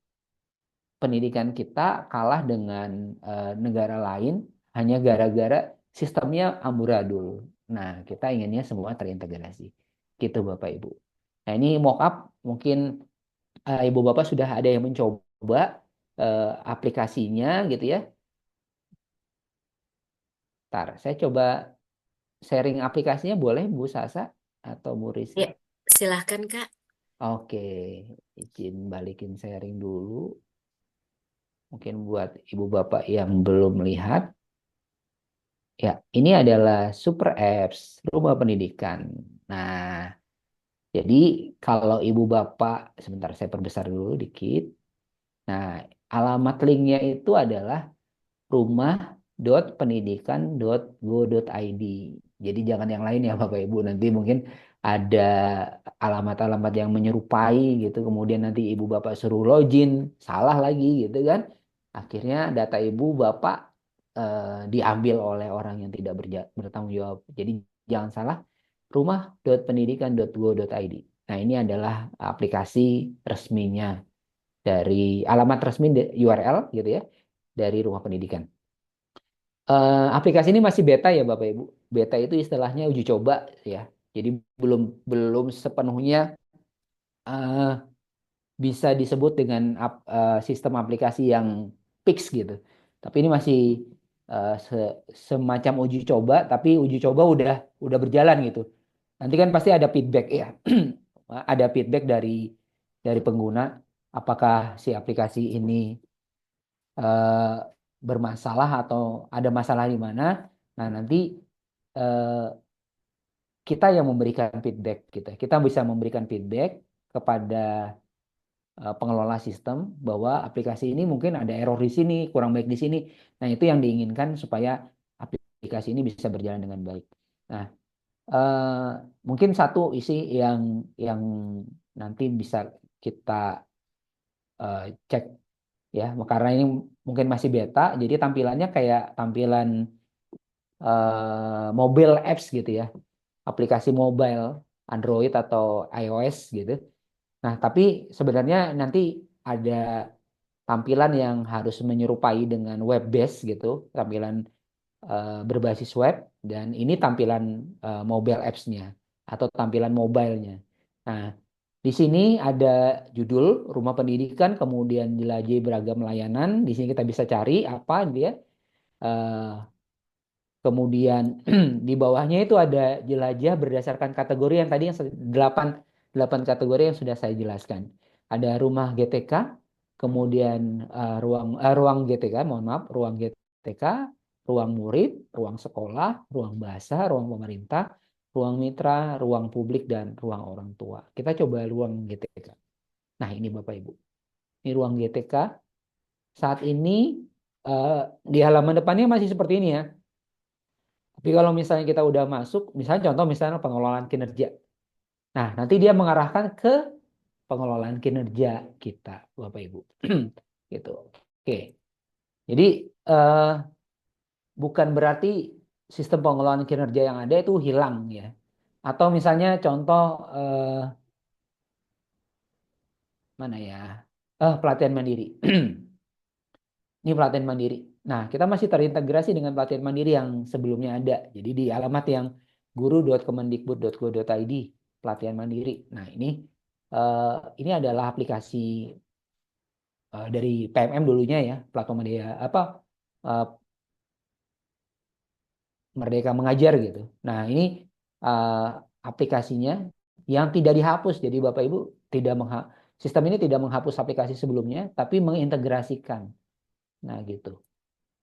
pendidikan kita kalah dengan negara lain hanya gara-gara sistemnya amburadul. Nah, kita inginnya semua terintegrasi. Gitu Bapak Ibu. Nah, ini mock up mungkin Ibu Bapak sudah ada yang mencoba aplikasinya gitu ya. Ntar, saya coba sharing aplikasinya boleh Bu Sasa atau Bu Rizky? Ya, silahkan Kak. Oke, izin balikin sharing dulu. Mungkin buat Ibu Bapak yang belum lihat. Ya, ini adalah Super Apps Rumah Pendidikan. Nah, jadi kalau Ibu Bapak, sebentar saya perbesar dulu dikit. Nah, alamat linknya itu adalah rumah.pendidikan.go.id. Jadi jangan yang lain ya Bapak Ibu. Nanti mungkin ada alamat-alamat yang menyerupai gitu. Kemudian nanti Ibu Bapak suruh login, salah lagi gitu kan. Akhirnya data Ibu Bapak diambil oleh orang yang tidak bertanggung jawab. Jadi jangan salah, rumah.pendidikan.go.id. Nah, ini adalah aplikasi resminya dari alamat resmi URL gitu ya dari Rumah Pendidikan. Aplikasi ini masih beta ya Bapak Ibu. Beta itu istilahnya uji coba ya. Jadi belum belum sepenuhnya eh, bisa disebut dengan sistem aplikasi yang fix gitu. Tapi ini masih semacam uji coba, tapi uji coba udah berjalan gitu. Nanti kan pasti ada feedback ya. Ada feedback dari pengguna apakah si aplikasi ini eh, bermasalah atau ada masalah di mana, nah nanti eh, kita yang memberikan feedback gitu. Kita bisa memberikan feedback kepada pengelola sistem bahwa aplikasi ini mungkin ada error di sini, kurang baik di sini. Nah, itu yang diinginkan supaya aplikasi ini bisa berjalan dengan baik. Nah, eh, mungkin satu isi yang nanti bisa kita cek ya, karena ini mungkin masih beta, jadi tampilannya kayak tampilan mobile apps gitu ya, aplikasi mobile Android atau iOS gitu. Nah, tapi sebenarnya nanti ada tampilan yang harus menyerupai dengan web base gitu, tampilan berbasis web, dan ini tampilan mobile apps-nya atau tampilan mobile-nya. Nah, di sini ada judul Rumah Pendidikan, kemudian jelajahi beragam layanan. Di sini kita bisa cari apa dia. Kemudian di bawahnya itu ada jelajah berdasarkan kategori yang tadi yang 8 kategori yang sudah saya jelaskan. Ada rumah GTK, kemudian ruang GTK, mohon maaf, ruang GTK, ruang murid, ruang sekolah, ruang bahasa, ruang pemerintah, ruang mitra, ruang publik, dan ruang orang tua. Kita coba ruang GTK. Nah, ini Bapak Ibu. Ini ruang GTK. Saat ini di halaman depannya masih seperti ini ya. Tapi kalau misalnya kita udah masuk, misalnya contoh misalnya pengelolaan kinerja. Nah, nanti dia mengarahkan ke pengelolaan kinerja kita, Bapak Ibu. Gitu. Oke. Jadi eh, bukan berarti sistem pengelolaan kinerja yang ada itu hilang ya. Atau misalnya contoh mana ya? Pelatihan mandiri. Ini pelatihan mandiri. Nah, kita masih terintegrasi dengan pelatihan mandiri yang sebelumnya ada. Jadi di alamat yang guru.kemendikbud.go.id pelatihan mandiri. Nah, eh, ini adalah aplikasi dari PMM dulunya ya, platform media apa eh, Merdeka Mengajar gitu. Nah, ini eh, aplikasinya yang tidak dihapus. Jadi Bapak Ibu tidak sistem ini tidak menghapus aplikasi sebelumnya, tapi mengintegrasikan. Nah, gitu.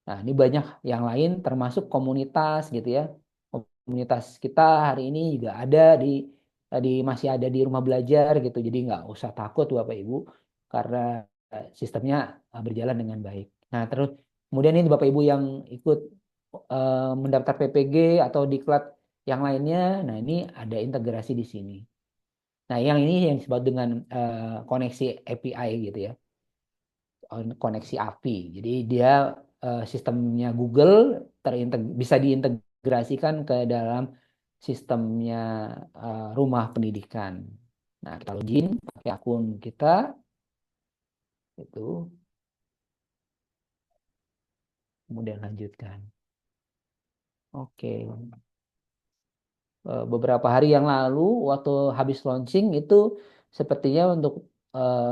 Nah, ini banyak yang lain termasuk komunitas gitu ya. Komunitas kita hari ini juga ada masih ada di rumah belajar gitu. Jadi nggak usah takut Bapak Ibu karena sistemnya berjalan dengan baik. Nah, terus kemudian ini Bapak Ibu yang ikut mendaftar PPG atau diklat yang lainnya. Nah, ini ada integrasi di sini. Nah, yang ini yang disebut dengan koneksi API gitu ya, koneksi API. Jadi dia sistemnya Google bisa diintegrasikan ke dalam sistemnya rumah pendidikan. Nah, kita login pakai akun kita itu, kemudian lanjutkan. Oke. Beberapa hari yang lalu waktu habis launching itu sepertinya untuk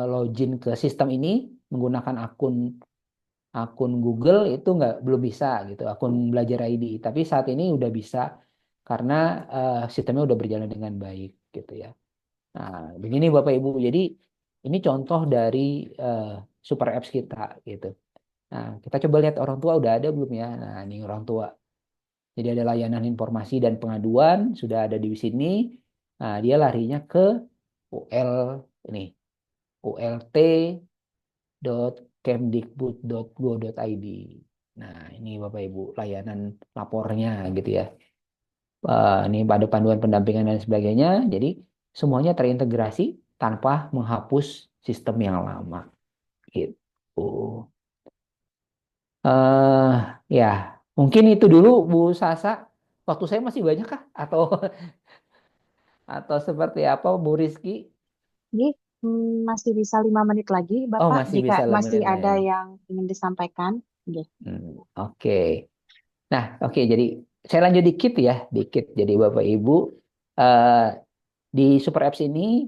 login ke sistem ini menggunakan akun akun Google itu belum bisa gitu, akun Belajar ID. Tapi saat ini udah bisa karena sistemnya udah berjalan dengan baik gitu ya. Nah, begini Bapak Ibu. Jadi ini contoh dari eh, super apps kita gitu. Nah, kita coba lihat orang tua udah ada belum ya? Nah, ini orang tua. Jadi ada layanan informasi dan pengaduan sudah ada di sini. Nah, dia larinya ke UL ini, ult.kemdikbud.go.id. Nah, ini Bapak Ibu layanan lapornya gitu ya. Ini ada panduan pendampingan dan sebagainya. Jadi semuanya terintegrasi tanpa menghapus sistem yang lama gitu. eh Ya, mungkin itu dulu Bu Sasa. Waktu saya masih banyak kah? Atau seperti apa Bu Rizky? Ini masih bisa 5 menit lagi, Oh, Bapak, masih jika bisa 5 menit masih ada lain. yang ingin disampaikan. Oke. Oke. Nah, oke. Jadi saya lanjut dikit ya, dikit. Jadi Bapak Ibu, eh, di Super Apps ini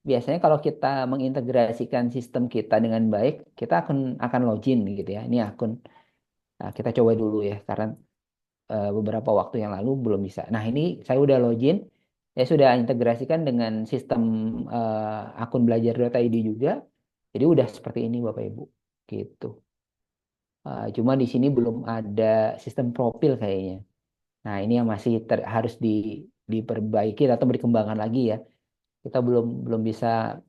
biasanya kalau kita mengintegrasikan sistem kita dengan baik, kita akan login gitu ya. Ini akun. Nah, kita coba dulu ya, karena beberapa waktu yang lalu belum bisa. Nah, ini saya udah login, saya sudah integrasikan dengan sistem akun belajar.id juga. Jadi udah seperti ini Bapak Ibu. Gitu. Cuma di sini belum ada sistem profil kayaknya. Nah, ini yang masih harus diperbaiki atau berkembangkan lagi ya. Kita belum belum bisa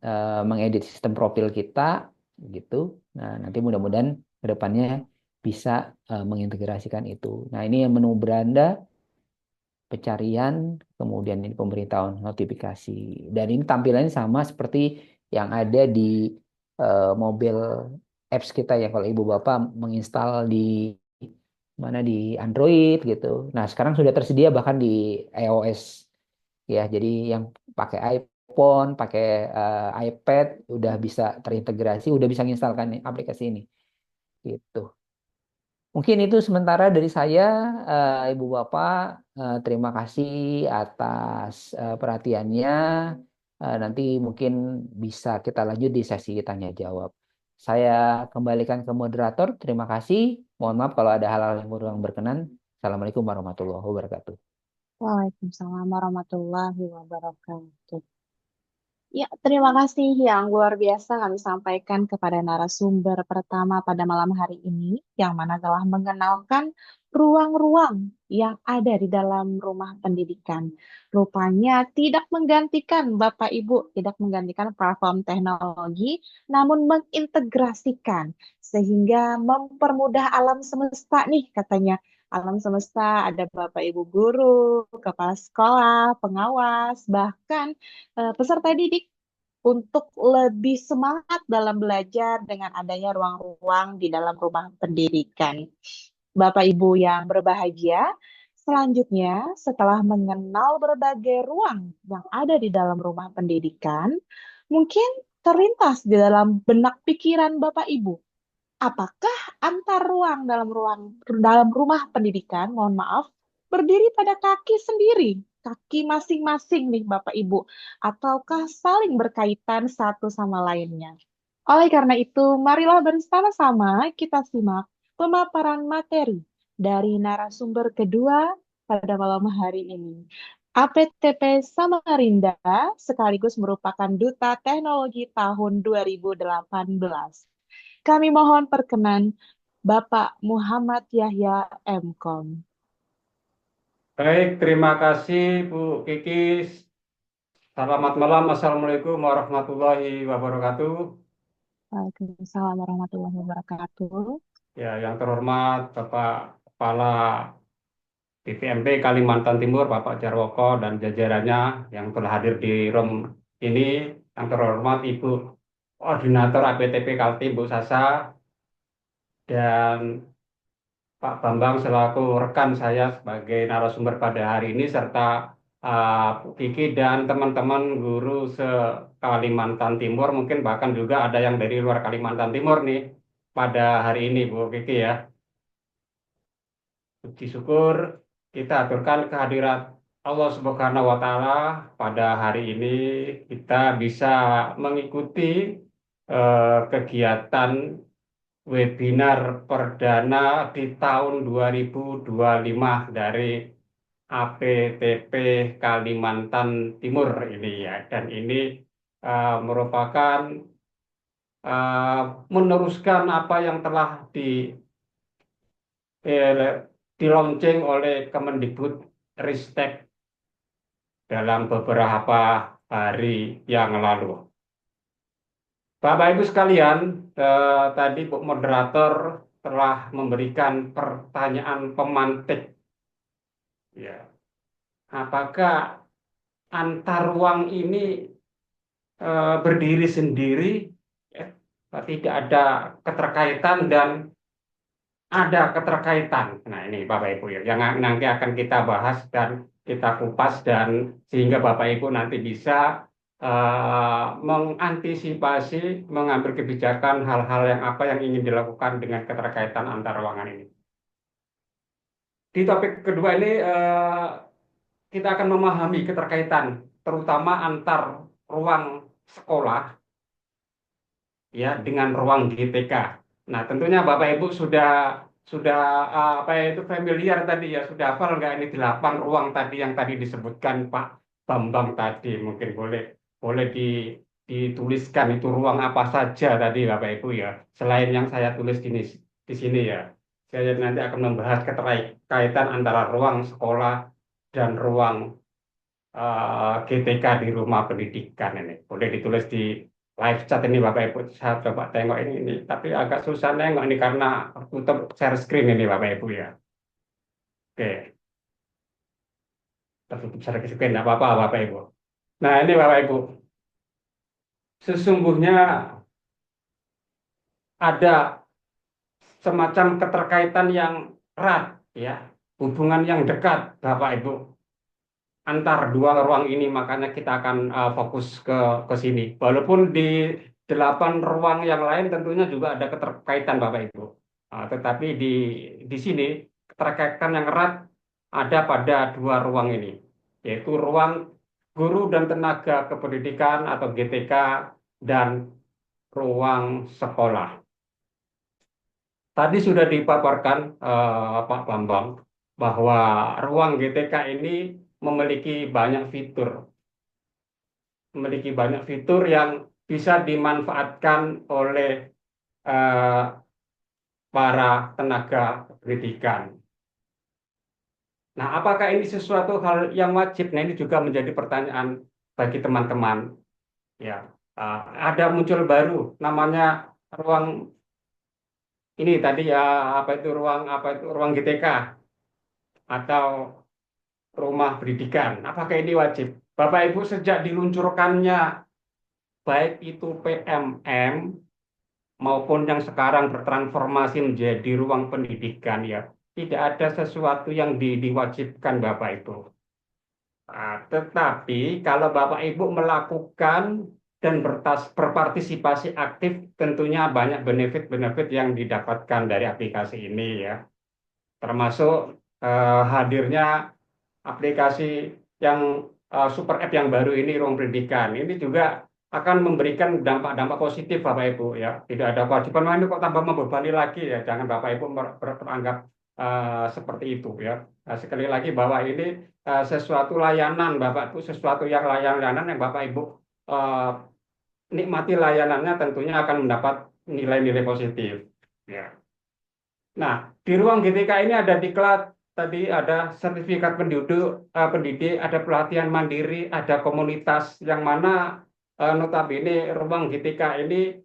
mengedit sistem profil kita gitu. Nah, nanti mudah-mudahan ke depannya bisa mengintegrasikan itu. Nah, ini yang menu beranda, pencarian, kemudian ini pemberitahuan notifikasi. Dan ini tampilannya sama seperti yang ada di mobil apps kita ya kalau Ibu Bapak menginstal di mana di Android gitu. Nah, sekarang sudah tersedia bahkan di iOS ya. Jadi yang pakai iPhone, pakai iPad udah bisa terintegrasi, udah bisa menginstalkan aplikasi ini gitu. Mungkin itu sementara dari saya, Ibu Bapak. Terima kasih atas perhatiannya. Nanti mungkin bisa kita lanjut di sesi tanya jawab. Saya kembalikan ke moderator. Terima kasih. Mohon maaf kalau ada hal-hal yang kurang berkenan. Assalamualaikum warahmatullahi wabarakatuh. Waalaikumsalam warahmatullahi wabarakatuh. Ya, terima kasih yang luar biasa kami sampaikan kepada narasumber pertama pada malam hari ini, yang mana telah mengenalkan ruang-ruang yang ada di dalam rumah pendidikan. Rupanya tidak menggantikan Bapak Ibu, tidak menggantikan platform teknologi, namun mengintegrasikan sehingga mempermudah alam semesta nih katanya. Alam semesta ada Bapak Ibu guru, kepala sekolah, pengawas, bahkan peserta didik untuk lebih semangat dalam belajar dengan adanya ruang-ruang di dalam rumah pendidikan. Bapak Ibu yang berbahagia, selanjutnya setelah mengenal berbagai ruang yang ada di dalam rumah pendidikan, mungkin terlintas di dalam benak pikiran Bapak Ibu. Apakah antar dalam rumah pendidikan, mohon maaf, berdiri pada kaki sendiri, kaki masing-masing nih Bapak Ibu, ataukah saling berkaitan satu sama lainnya? Oleh karena itu, marilah bersama-sama kita simak pemaparan materi dari narasumber kedua pada malam hari ini. APTP Samarinda sekaligus merupakan Duta Teknologi tahun 2018. Kami mohon perkenan Bapak Muhammad Yahya MKom. Baik, terima kasih Bu Kikis. Selamat malam. Assalamualaikum warahmatullahi wabarakatuh. Waalaikumsalam warahmatullahi wabarakatuh. Ya, yang terhormat Bapak Kepala BPMP Kalimantan Timur, Bapak Jarwoko dan jajarannya yang telah hadir di room ini. Yang terhormat Ibu Koordinator APTP Kaltim, Bu Sasa, dan Pak Bambang selaku rekan saya sebagai narasumber pada hari ini, serta Bu Kiki dan teman-teman guru se-Kalimantan Timur, mungkin bahkan juga ada yang dari luar Kalimantan Timur nih pada hari ini, Bu Kiki ya. Puji syukur kita aturkan kehadirat Allah Subhanahu wa Ta'ala pada hari ini, kita bisa mengikuti kegiatan webinar perdana di tahun 2025 dari APTP Kalimantan Timur ini ya. Dan ini merupakan meneruskan apa yang telah dilaunching oleh Kemendikbud Ristek dalam beberapa hari yang lalu. Bapak Ibu sekalian, tadi Bu Moderator telah memberikan pertanyaan pemantik. Ya, apakah antar ruang ini berdiri sendiri, ya, tidak ada keterkaitan dan ada keterkaitan. Nah ini Bapak Ibu ya, yang nanti akan kita bahas dan kita kupas dan sehingga Bapak Ibu nanti bisa mengantisipasi, mengambil kebijakan hal-hal yang apa yang ingin dilakukan dengan keterkaitan antar ruangan ini. Di topik kedua ini kita akan memahami keterkaitan terutama antar ruang sekolah ya dengan ruang GTK. Nah, tentunya Bapak Ibu sudah apa itu familiar tadi ya, sudah hafal nggak ini 8 ruang tadi yang tadi disebutkan Pak Bambang tadi. Mungkin boleh dituliskan itu ruang apa saja tadi Bapak Ibu ya, selain yang saya tulis ini di sini ya. Saya nanti akan membahas keterkaitan antara ruang sekolah dan ruang GTK di rumah pendidikan ini. Boleh ditulis di live chat ini Bapak Ibu. Saya coba tengok ini. Tapi agak susah nengok ini karena tutup share screen ini Bapak Ibu ya. Oke, tertutup share screen tidak apa-apa Bapak Ibu. Nah ini Bapak Ibu, sesungguhnya ada semacam keterkaitan yang erat ya, hubungan yang dekat Bapak Ibu antar dua ruang ini, makanya kita akan fokus ke sini. Walaupun di 8 ruang yang lain tentunya juga ada keterkaitan Bapak Ibu. Tetapi di sini keterkaitan yang erat ada pada 2 ruang ini, yaitu ruang guru dan tenaga kependidikan atau GTK dan ruang sekolah. Tadi sudah dipaparkan Pak Bambang bahwa ruang GTK ini memiliki banyak fitur yang bisa dimanfaatkan oleh eh, para tenaga pendidikan. Nah, apakah ini sesuatu hal yang wajib? Nah, ini juga menjadi pertanyaan bagi teman-teman. Ya, ada muncul baru namanya ruang ini tadi ya apa itu ruang GTK atau rumah pendidikan. Apakah ini wajib? Bapak Ibu sejak diluncurkannya baik itu PMM maupun yang sekarang bertransformasi menjadi ruang pendidikan ya, tidak ada sesuatu yang diwajibkan Bapak Ibu. Tetapi kalau Bapak Ibu melakukan dan berpartisipasi aktif, tentunya banyak benefit-benefit yang didapatkan dari aplikasi ini ya, termasuk hadirnya aplikasi yang super app yang baru ini ruang pendidikan ini juga akan memberikan dampak-dampak positif Bapak Ibu ya. Tidak ada kewajiban, "Wah, ini kok tambah membebani lagi ya." Jangan Bapak Ibu beranggap seperti itu ya. Nah, sekali lagi bahwa ini sesuatu layanan Bapak Ibu, sesuatu yang layanan yang Bapak Ibu uh, nikmati layanannya tentunya akan mendapat nilai-nilai positif ya. Nah, di ruang GTK ini ada diklat, tadi ada sertifikat pendidik, ada pelatihan mandiri, ada komunitas yang mana notabene ruang GTK ini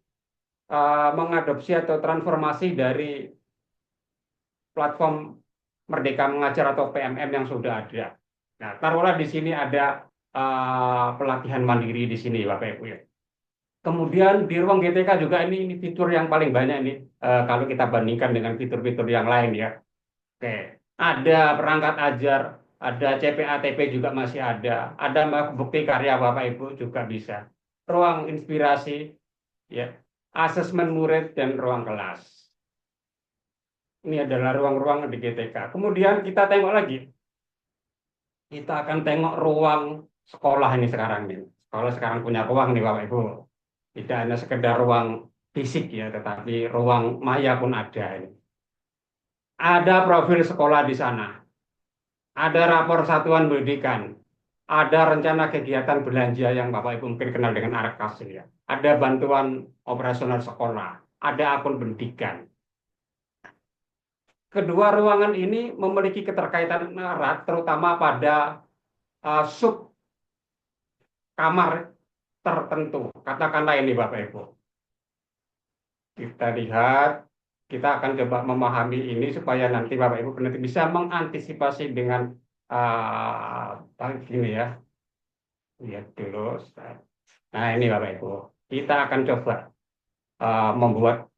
mengadopsi atau transformasi dari platform Merdeka Mengajar atau PMM yang sudah ada. Nah, taruhlah di sini ada pelatihan mandiri di sini, Bapak Ibu ya. Kemudian di ruang GTK juga ini fitur yang paling banyak ini kalau kita bandingkan dengan fitur-fitur yang lain ya. Oke, ada perangkat ajar, ada CPATP juga masih ada bukti karya Bapak Ibu juga bisa. Ruang inspirasi, ya, asesmen murid dan ruang kelas. Ini adalah ruang-ruang di GTK. Kemudian kita tengok lagi, kita akan tengok ruang sekolah ini sekarang nih. Sekolah sekarang punya ruang nih Bapak Ibu. Tidak hanya sekedar ruang fisik ya, tetapi ruang maya pun ada ini. Ada profil sekolah di sana. Ada rapor satuan pendidikan, ada rencana kegiatan belanja yang Bapak Ibu mungkin kenal dengan ARKAS ya. Ada bantuan operasional sekolah, ada akun pendidikan. Kedua ruangan ini memiliki keterkaitan erat, terutama pada sub kamar tertentu. Katakanlah ini Bapak Ibu. Kita lihat, kita akan coba memahami ini supaya nanti Bapak Ibu nanti bisa mengantisipasi dengan gini ya. Lihat dulu. Nah ini Bapak Ibu, kita akan coba membuat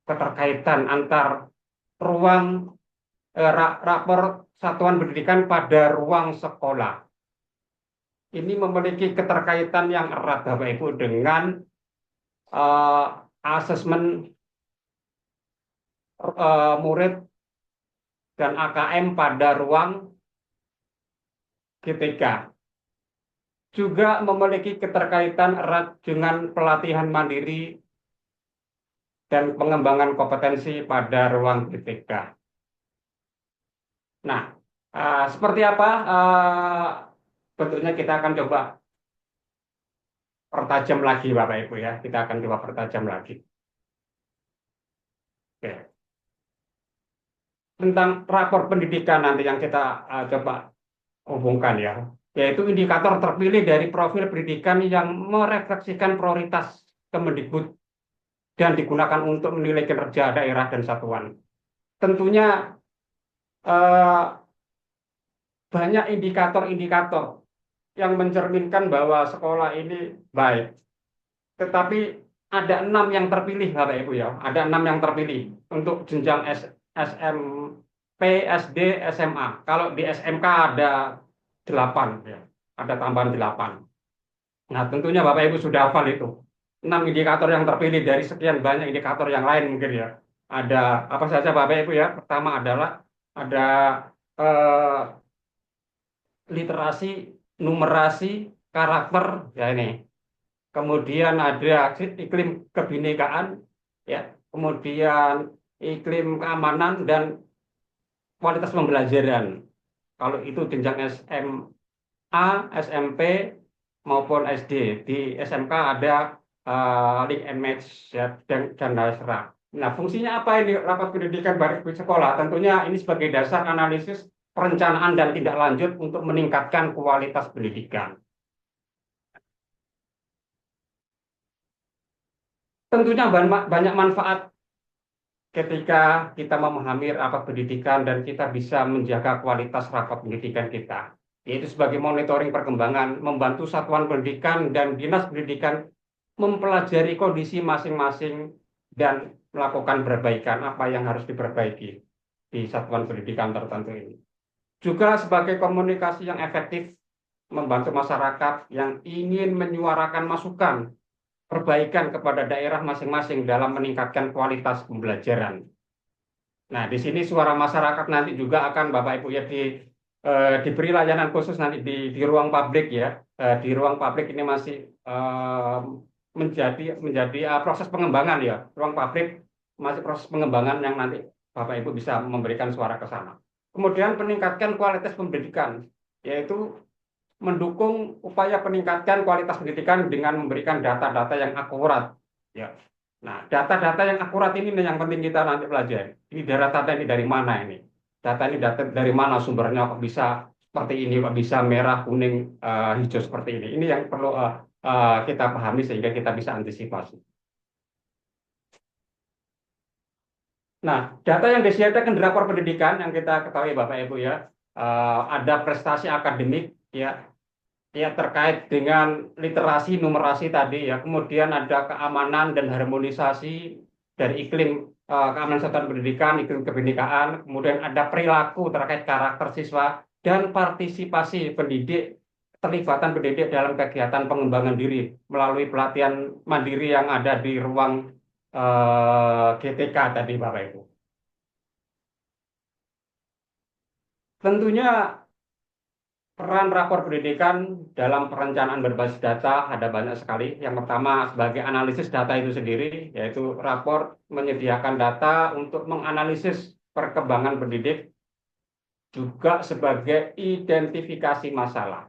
keterkaitan antar ruang rapor satuan pendidikan pada ruang sekolah. Ini memiliki keterkaitan yang erat Bapak Ibu dengan asesmen murid dan AKM pada ruang GTK. Juga memiliki keterkaitan erat dengan pelatihan mandiri dan pengembangan kompetensi pada ruang GTK. Nah, seperti apa bentuknya kita akan coba pertajam lagi Bapak Ibu ya. Kita akan coba pertajam lagi. Oke. Tentang rapor pendidikan nanti yang kita coba hubungkan ya, yaitu indikator terpilih dari profil pendidikan yang merefleksikan prioritas Kemendikbud dan digunakan untuk menilai kinerja daerah dan satuan. Tentunya eh, banyak indikator-indikator yang mencerminkan bahwa sekolah ini baik. Tetapi ada 6 yang terpilih, Bapak Ibu ya. Ada 6 yang terpilih untuk jenjang SMP, SD, SMA. Kalau di SMK ada 8 ya. Ada tambahan 8. Nah, tentunya Bapak Ibu sudah hafal itu. 6 indikator yang terpilih dari sekian banyak indikator yang lain mungkin ya. Ada apa saja Bapak Ibu ya? Pertama adalah ada eh, literasi, numerasi, karakter ya ini. Kemudian ada iklim kebinekaan, ya, kemudian iklim keamanan dan kualitas pembelajaran. Kalau itu jenjang SMA, SMP maupun SD. Di SMK ada link and match ya, dan dasar. Nah, fungsinya apa ini rapat pendidikan bagi sekolah? Tentunya ini sebagai dasar analisis perencanaan dan tindak lanjut untuk meningkatkan kualitas pendidikan. Tentunya banyak manfaat ketika kita memahami rapat pendidikan dan kita bisa menjaga kualitas rapat pendidikan kita, yaitu sebagai monitoring perkembangan, membantu satuan pendidikan dan dinas pendidikan mempelajari kondisi masing-masing dan melakukan perbaikan apa yang harus diperbaiki di satuan pendidikan tertentu ini. Juga sebagai komunikasi yang efektif, membantu masyarakat yang ingin menyuarakan masukan perbaikan kepada daerah masing-masing dalam meningkatkan kualitas pembelajaran. Nah, di sini suara masyarakat nanti juga akan Bapak Ibu ya diberi layanan khusus nanti di ruang publik ya. Di ruang publik ini masih menjadi proses pengembangan ya. Ruang publik masih proses pengembangan yang nanti Bapak Ibu bisa memberikan suara ke sana. Kemudian peningkatkan kualitas pendidikan, yaitu mendukung upaya peningkatan kualitas pendidikan dengan memberikan data-data yang akurat. Ya. Nah, data-data yang akurat ini yang penting kita nanti pelajari. Ini data ini dari mana ini? Data ini dari mana sumbernya kok bisa seperti ini, kok bisa merah, kuning, hijau seperti ini. Ini yang perlu kita pahami sehingga kita bisa antisipasi. Nah, data yang disediakan di rapor pendidikan yang kita ketahui Bapak Ibu ya, ada prestasi akademik ya, ya terkait dengan literasi, numerasi tadi ya. Kemudian ada keamanan dan harmonisasi dari iklim keamanan satuan pendidikan, iklim kebinekaan. Kemudian ada perilaku terkait karakter siswa dan partisipasi pendidik, terlibatan pendidik dalam kegiatan pengembangan diri melalui pelatihan mandiri yang ada di ruang GTK tadi Bapak Ibu. Tentunya peran rapor pendidikan dalam perencanaan berbasis data ada banyak sekali. Yang pertama sebagai analisis data itu sendiri, yaitu rapor menyediakan data untuk menganalisis perkembangan pendidik, juga sebagai identifikasi masalah.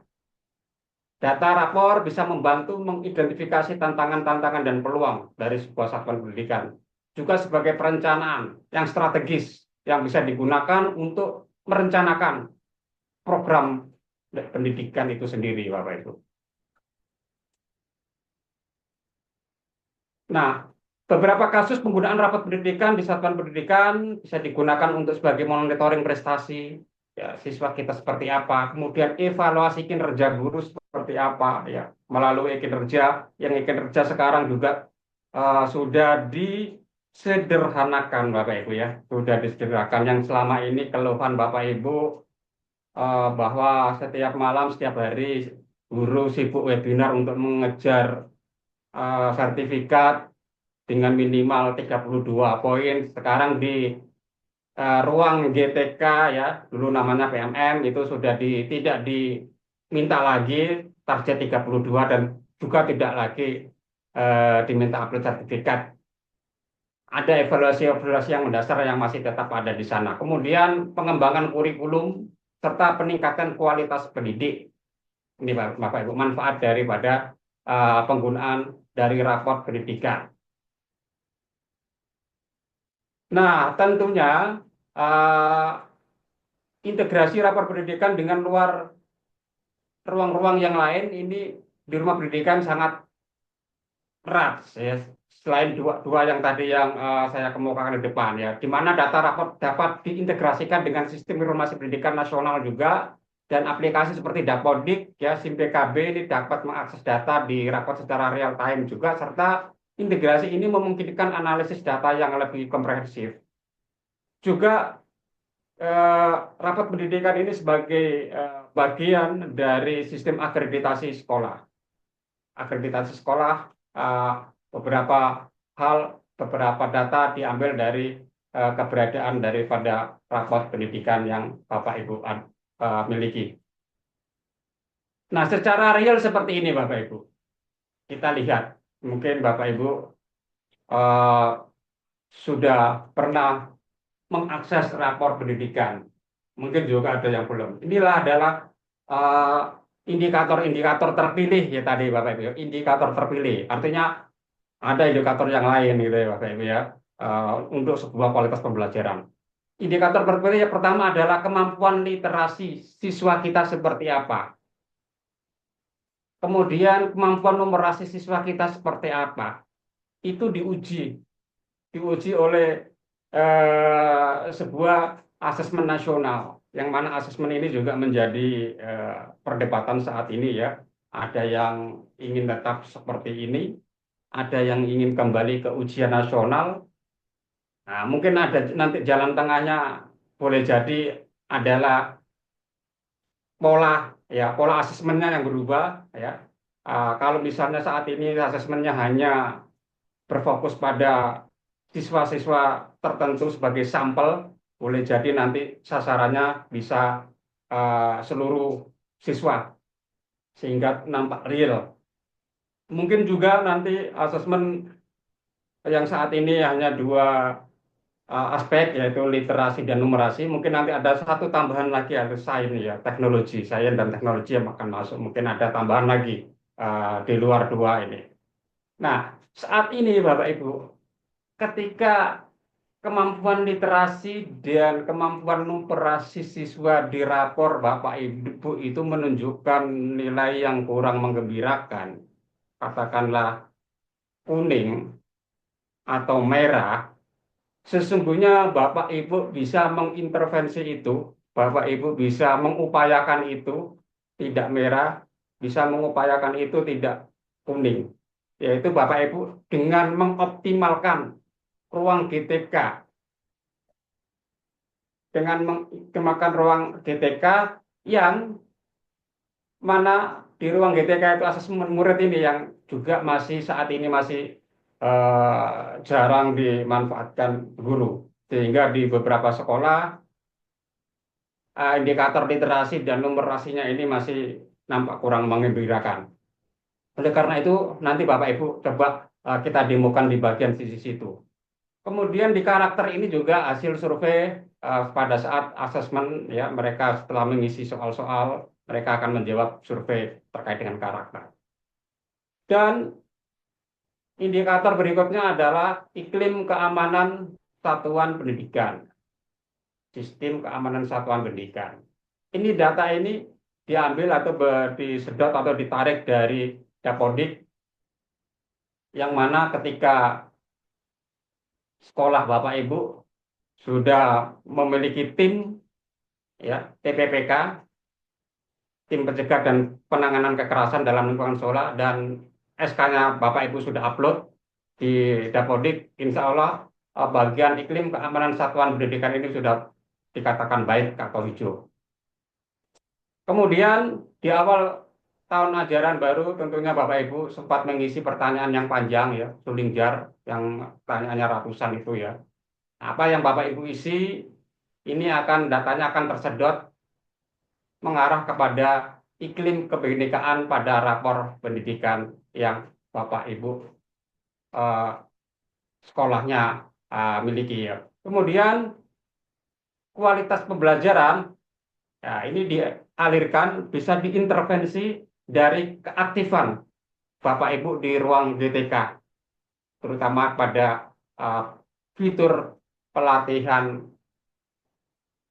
Data rapor bisa membantu mengidentifikasi tantangan-tantangan dan peluang dari sebuah satuan pendidikan. Juga sebagai perencanaan yang strategis yang bisa digunakan untuk merencanakan program pendidikan itu sendiri, Bapak Ibu. Nah, beberapa kasus penggunaan rapat pendidikan di satuan pendidikan bisa digunakan untuk sebagai monitoring prestasi ya, siswa kita seperti apa, kemudian evaluasi kinerja guru seperti apa ya, melalui kinerja yang kinerja sekarang juga sudah disederhanakan, Bapak Ibu ya, sudah disederhanakan yang selama ini keluhan Bapak Ibu bahwa setiap malam, setiap hari guru sibuk webinar untuk mengejar sertifikat dengan minimal 32 poin. Sekarang di ruang GTK ya, dulu namanya PMM, itu sudah tidak diminta lagi target 32 dan juga tidak lagi diminta upload sertifikat. Ada evaluasi-evaluasi yang mendasar yang masih tetap ada di sana. Kemudian pengembangan kurikulum serta peningkatan kualitas pendidik. Ini Bapak Ibu manfaat daripada penggunaan dari rapor pendidikan. Nah, tentunya eh, integrasi rapor pendidikan dengan ruang-ruang yang lain ini di rumah pendidikan sangat erat ya. Selain dua yang tadi yang saya kemukakan di depan ya, di mana data rapor dapat diintegrasikan dengan sistem informasi pendidikan nasional juga dan aplikasi seperti Dapodik ya, SIM PKB ini dapat mengakses data di rapor secara real time juga serta integrasi ini memungkinkan analisis data yang lebih komprehensif. Juga eh, rapat pendidikan ini sebagai bagian dari sistem akreditasi sekolah. Akreditasi sekolah, eh, beberapa hal, beberapa data diambil dari keberadaan daripada rapot pendidikan yang Bapak Ibu miliki. Nah, secara real seperti ini Bapak Ibu. Kita lihat, mungkin Bapak Ibu eh, sudah pernah mengakses rapor pendidikan. Mungkin juga ada yang belum. Inilah adalah eh, indikator-indikator terpilih ya tadi Bapak Ibu. Indikator terpilih. Artinya ada indikator yang lain gitu ya Bapak Ibu ya. Untuk sebuah kualitas pembelajaran. Indikator terpilih yang pertama adalah kemampuan literasi siswa kita seperti apa. Kemudian kemampuan numerasi siswa kita seperti apa. Itu diuji oleh sebuah asesmen nasional, yang mana asesmen ini juga menjadi perdebatan saat ini ya. Ada yang ingin tetap seperti ini, ada yang ingin kembali ke ujian nasional. Nah, mungkin ada nanti jalan tengahnya boleh jadi adalah pola asesmennya yang berubah ya. Kalau misalnya saat ini asesmennya hanya berfokus pada siswa-siswa tertentu sebagai sampel, boleh jadi nanti sasarannya bisa seluruh siswa sehingga nampak real. Mungkin juga nanti asesmen yang saat ini hanya dua aspek yaitu literasi dan numerasi, mungkin nanti ada satu tambahan lagi yaitu sains ya, sains dan teknologi yang akan masuk. Mungkin ada tambahan lagi di luar dua ini. Nah, saat ini Bapak Ibu, ketika kemampuan literasi dan kemampuan numerasi siswa di rapor Bapak Ibu itu menunjukkan nilai yang kurang menggembirakan, katakanlah kuning atau merah, sesungguhnya Bapak Ibu bisa mengintervensi itu, Bapak Ibu bisa mengupayakan itu tidak merah, bisa mengupayakan itu tidak kuning, yaitu Bapak Ibu dengan mengoptimalkan ruang GTK, dengan menggunakan ruang GTK yang mana di ruang GTK itu asesmen murid ini yang juga masih saat ini masih jarang dimanfaatkan guru, sehingga di beberapa sekolah indikator literasi dan numerasinya ini masih nampak kurang menggembirakan. Oleh karena itu nanti Bapak Ibu coba kita demokan di bagian sisi situ. Kemudian di karakter ini juga hasil survei pada saat asesmen ya, mereka setelah mengisi soal-soal mereka akan menjawab survei terkait dengan karakter. Dan indikator berikutnya adalah iklim keamanan satuan pendidikan. Sistem keamanan satuan pendidikan. Ini data ini diambil atau disedot atau ditarik dari Dapodik, yang mana ketika sekolah Bapak Ibu sudah memiliki tim ya, TPPK, tim pencegah dan penanganan kekerasan dalam lingkungan sekolah, dan SK-nya Bapak Ibu sudah upload di Dapodik, insya Allah bagian iklim keamanan satuan pendidikan ini sudah dikatakan baik atau hijau. Kemudian di awal tahun ajaran baru tentunya Bapak Ibu sempat mengisi pertanyaan yang panjang ya, suling jar yang pertanyaannya ratusan itu ya. Apa yang Bapak Ibu isi ini datanya akan tersedot mengarah kepada iklim kebinekaan pada rapor pendidikan yang Bapak Ibu sekolahnya miliki ya. Kemudian kualitas pembelajaran ya, ini dialirkan bisa diintervensi dari keaktifan Bapak Ibu di ruang GTK, terutama pada fitur pelatihan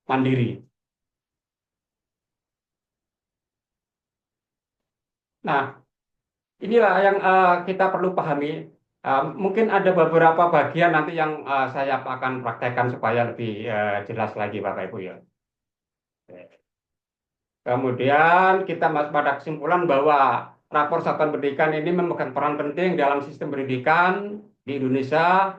mandiri. Nah, inilah yang kita perlu pahami. Mungkin ada beberapa bagian nanti yang saya akan praktekkan supaya lebih jelas lagi, Bapak Ibu ya. Kemudian kita masuk pada kesimpulan bahwa rapor satuan pendidikan ini memegang peran penting dalam sistem pendidikan di Indonesia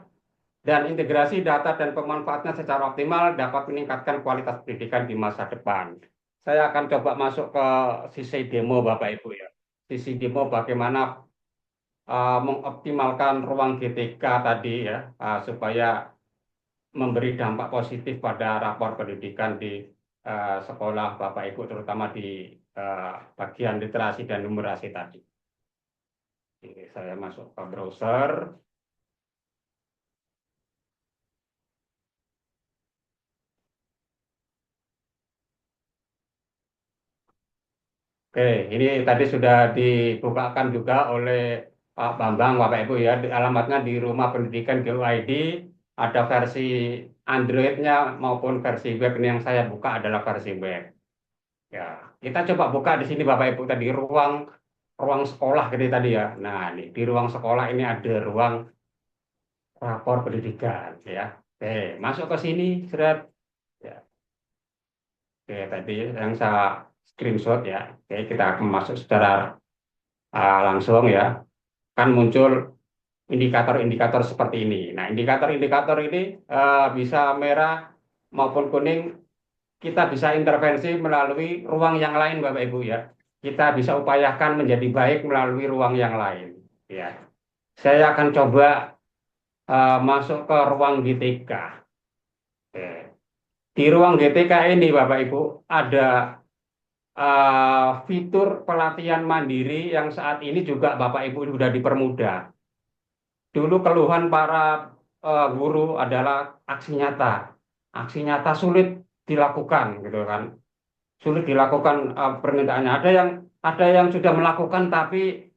dan integrasi data dan pemanfaatnya secara optimal dapat meningkatkan kualitas pendidikan di masa depan. Saya akan coba masuk ke sisi demo, Bapak Ibu ya. Sisi demo bagaimana mengoptimalkan ruang GTK tadi ya, supaya memberi dampak positif pada rapor pendidikan di sekolah Bapak Ibu, terutama di bagian literasi dan numerasi tadi. Ini saya masuk ke browser. Oke, ini tadi sudah dibukakan juga oleh Pak Bambang, Bapak Ibu ya. Alamatnya di Rumah Pendidikan GUID, ada versi Android-nya maupun versi web. Ini yang saya buka adalah versi web. Ya, kita coba buka di sini Bapak Ibu tadi ruang ruang sekolah gitu tadi ya. Nah, ini di ruang sekolah ini ada ruang rapor pendidikan ya. Oke, masuk ke sini, seret. Ya. Oke, tadi yang saya screenshot ya. Oke, kita akan masuk secara langsung ya. Kan muncul indikator-indikator seperti ini. Nah, indikator-indikator ini bisa merah maupun kuning. Kita bisa intervensi melalui ruang yang lain, Bapak Ibu ya. Kita bisa upayakan menjadi baik melalui ruang yang lain. Ya, saya akan coba masuk ke ruang GTK. Oke. Di ruang GTK ini, Bapak Ibu, ada fitur pelatihan mandiri yang saat ini juga Bapak Ibu sudah dipermudah. Dulu keluhan para guru adalah aksi nyata. Aksi nyata sulit dilakukan, gitu kan. Sulit dilakukan permintaannya. Ada yang sudah melakukan tapi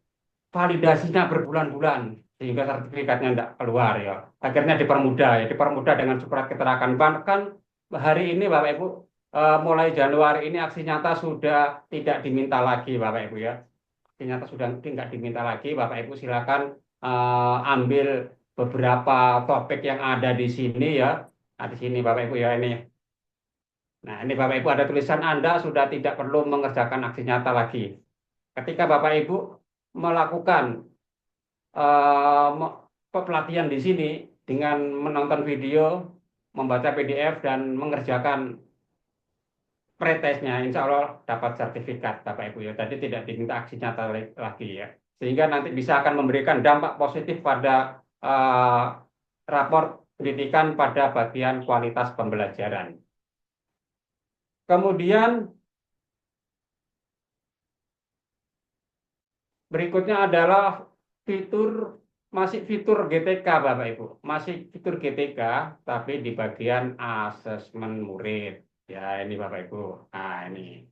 validasinya berbulan-bulan sehingga sertifikatnya tidak keluar ya. Akhirnya dipermudah ya, dipermudah dengan surat keterangan. Bahkan hari ini Bapak Ibu mulai Januari ini aksi nyata sudah tidak diminta lagi Bapak Ibu ya. Aksi nyata sudah tidak diminta lagi. Bapak Ibu silakan ambil beberapa topik yang ada di sini ya. Nah, di sini Bapak Ibu ya ini. Nah, ini Bapak Ibu ada tulisan Anda sudah tidak perlu mengerjakan aksi nyata lagi. Ketika Bapak Ibu melakukan pelatihan di sini dengan menonton video, membaca PDF dan mengerjakan pretesnya, insya Allah dapat sertifikat Bapak Ibu ya. Tadi tidak diminta aksi nyata lagi ya, sehingga nanti bisa akan memberikan dampak positif pada rapor pendidikan pada bagian kualitas pembelajaran. Kemudian berikutnya adalah masih fitur GTK Bapak Ibu. Masih fitur GTK tapi di bagian asesmen murid. Ya, ini Bapak Ibu. Nah, ini.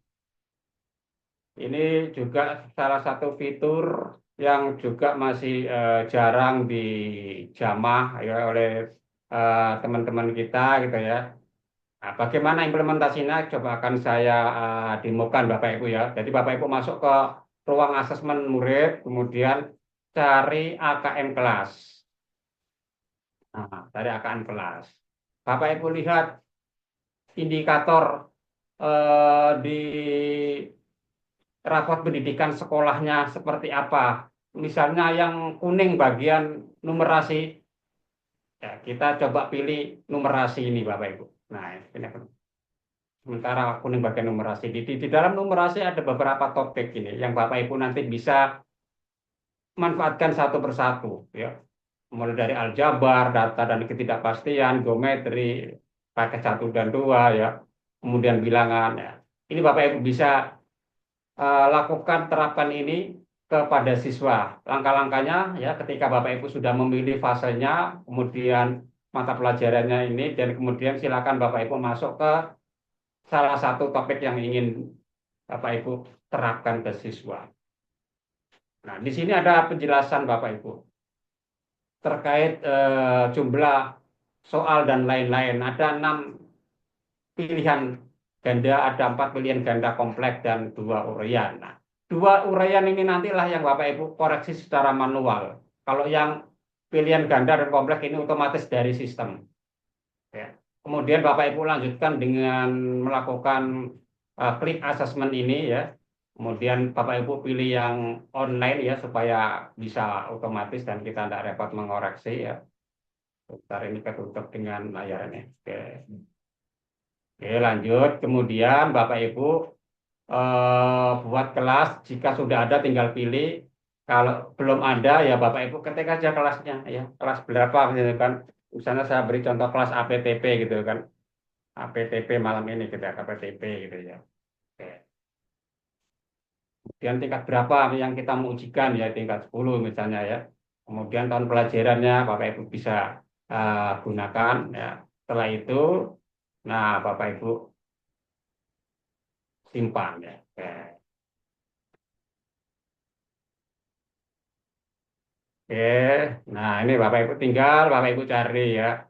Ini juga salah satu fitur yang juga masih jarang dijamah ya oleh teman-teman kita gitu ya. Nah, bagaimana implementasinya? Coba akan saya demokan Bapak Ibu ya. Jadi Bapak Ibu masuk ke ruang asesmen murid, kemudian cari AKM kelas. Nah, cari AKM kelas. Bapak Ibu lihat indikator di raport pendidikan sekolahnya seperti apa. Misalnya yang kuning bagian numerasi, ya, kita coba pilih numerasi ini Bapak Ibu. Nah, ini sementara kuning bagian numerasi. Di dalam numerasi ada beberapa topik ini yang Bapak Ibu nanti bisa manfaatkan satu persatu ya. Mulai dari aljabar, data dan ketidakpastian, geometri, paket 1 dan 2 ya. Kemudian bilangan ya. Ini Bapak Ibu bisa lakukan terapkan ini kepada siswa. Langkah-langkahnya ya ketika Bapak Ibu sudah memilih fasenya, kemudian mata pelajarannya ini dan kemudian silakan Bapak Ibu masuk ke salah satu topik yang ingin Bapak Ibu terapkan ke siswa. Nah, di sini ada penjelasan Bapak Ibu terkait jumlah soal dan lain-lain. Ada 6 pilihan ganda, ada 4 pilihan ganda kompleks dan 2 uraian. Nah, 2 uraian ini nantilah yang Bapak Ibu koreksi secara manual. Kalau yang pilihan ganda dan kompleks ini otomatis dari sistem. Ya. Kemudian Bapak Ibu lanjutkan dengan melakukan klik assessment ini ya. Kemudian Bapak Ibu pilih yang online ya supaya bisa otomatis dan kita tidak repot mengoreksi ya. Bentar ini ketutup dengan layarnya. Oke. Oke, lanjut. Kemudian Bapak Ibu buat kelas. Jika sudah ada tinggal pilih. Kalau belum ada ya Bapak Ibu ketik aja kelasnya ya. Kelas berapa gitu kan. Misalnya saya beri contoh kelas APTP gitu kan. APTP malam ini kita APTP gitu ya. Oke. Kemudian tingkat berapa yang kita mau ujikan ya tingkat 10 misalnya ya. Kemudian tahun pelajarannya Bapak Ibu bisa gunakan ya. Setelah itu, nah Bapak Ibu simpan ya. Oke. Oke. Nah ini Bapak Ibu tinggal Bapak Ibu cari ya.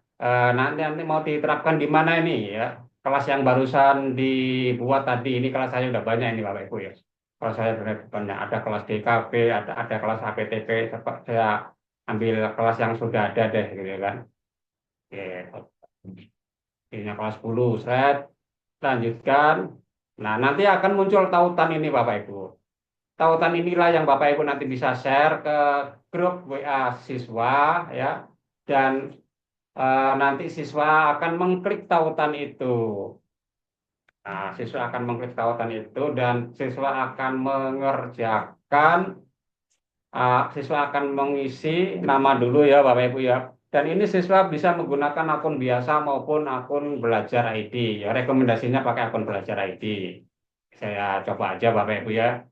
Nanti nanti mau diterapkan di mana ini ya. Kelas yang barusan dibuat tadi ini kelas saya udah banyak ini Bapak Ibu ya. Kalau saya banyak ada kelas DKP, ada kelas APTP, saya ambil kelas yang sudah ada deh gitu kan. Oke, ini kelas 10, set, lanjutkan. Nah, nanti akan muncul tautan ini Bapak Ibu. Tautan inilah yang Bapak Ibu nanti bisa share ke grup WA siswa ya. Dan nanti siswa akan mengklik tautan itu. Nah, siswa akan mengklik tautan itu dan siswa akan mengerjakan, siswa akan mengisi nama dulu ya Bapak Ibu ya. Dan ini siswa bisa menggunakan akun biasa maupun akun belajar ID. Ya, rekomendasinya pakai akun belajar ID. Saya coba aja Bapak Ibu ya.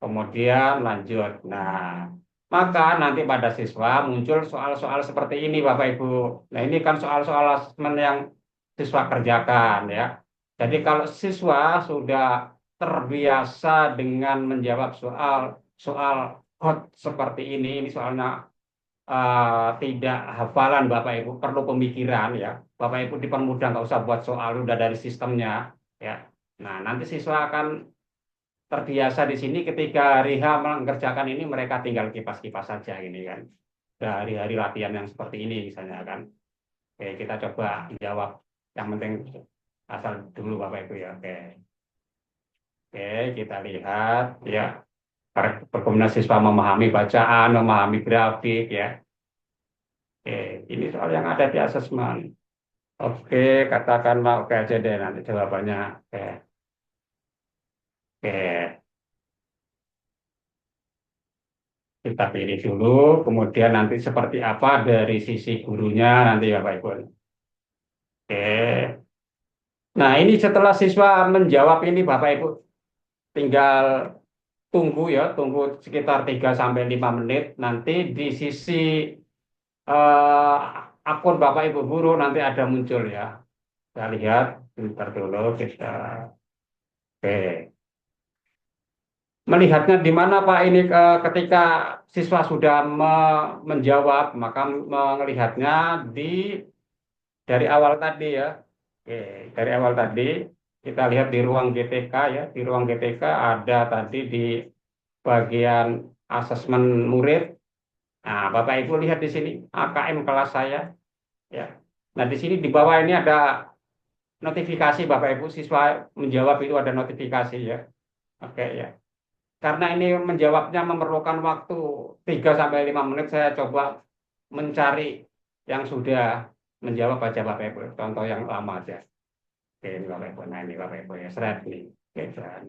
Kemudian lanjut. Nah, maka nanti pada siswa muncul soal-soal seperti ini Bapak Ibu. Nah, ini kan soal-soal asesmen yang siswa kerjakan ya. Jadi kalau siswa sudah terbiasa dengan menjawab soal hot seperti ini soalnya tidak hafalan Bapak Ibu, perlu pemikiran ya. Bapak Ibu dipermudah nggak usah buat soal udah dari sistemnya ya. Nah, nanti siswa akan terbiasa di sini ketika hari H mengerjakan ini mereka tinggal kipas-kipas saja ini kan. Dari hari latihan yang seperti ini misalnya kan. Oke, kita coba jawab. Yang penting asal dulu Bapak Ibu ya. Oke. Oke, kita lihat ya. Bagaimana siswa memahami bacaan, memahami grafik ya. Oke, ini soal yang ada di asesmen. Oke, katakanlah oke aja deh nanti jawabannya. Oke. Oke. Kita pilih dulu, kemudian nanti seperti apa dari sisi gurunya nanti Bapak Ibu. Oke. Nah, ini setelah siswa menjawab ini Bapak Ibu tinggal tunggu ya, tunggu sekitar 3 sampai 5 menit. Nanti di sisi eh, akun Bapak Ibu guru nanti ada muncul ya. Kita lihat bentar dulu kita. Oke. Melihatnya di mana Pak ini ketika siswa sudah menjawab, maka melihatnya dari awal tadi ya. Oke, dari awal tadi kita lihat di ruang GTK ya. Di ruang GTK ada tadi di bagian asesmen murid. Nah, Bapak Ibu lihat di sini AKM kelas saya ya. Nah, di sini di bawah ini ada notifikasi Bapak Ibu siswa menjawab itu ada notifikasi ya. Oke ya. Karena ini menjawabnya memerlukan waktu 3 sampai 5 menit, saya coba mencari yang sudah menjawab aja Bapak Ibu. Contoh yang lama aja. Oke, ini Bapak Ibu. Nah, ini Bapak Ibu ya, seret nih. Oke, dan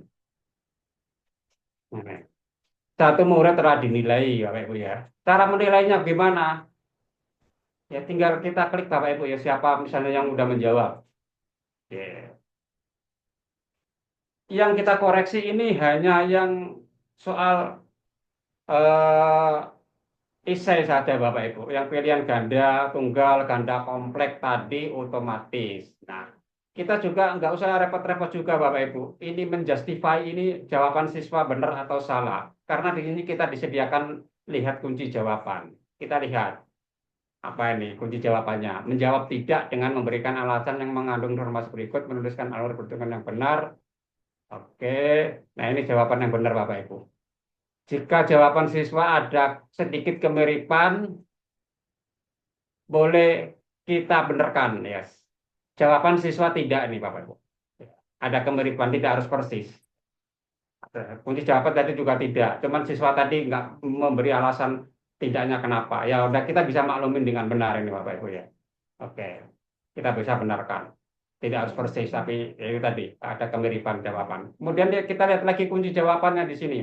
nah, satu murid telah dinilai Bapak Ibu ya. Cara menilainya gimana? Ya tinggal kita klik Bapak Ibu ya, siapa misalnya yang udah menjawab. Oke. Yang kita koreksi ini hanya yang soal isai saja Bapak Ibu. Yang pilihan ganda, tunggal, ganda kompleks tadi otomatis. Nah, kita juga nggak usah repot-repot juga Bapak Ibu. Ini menjustify ini jawaban siswa benar atau salah. Karena di sini kita disediakan lihat kunci jawaban. Kita lihat Apa ini kunci jawabannya? Menjawab tidak dengan memberikan alasan yang mengandung informasi berikut, menuliskan alur perhitungan yang benar. Oke, nah ini jawaban yang benar Bapak Ibu. Jika jawaban siswa ada sedikit kemiripan, boleh kita benarkan, yes. Jawaban siswa tidak nih Bapak Ibu. Ada kemiripan, tidak harus persis. Kunci jawaban tadi juga tidak, cuman siswa tadi nggak memberi alasan tidaknya kenapa. Ya udah kita bisa maklumin dengan benar ini Bapak Ibu ya. Oke, kita bisa benarkan. Tidak harus persis, tapi ya itu tadi ada kemiripan jawaban. Kemudian kita lihat lagi kunci jawabannya di sini.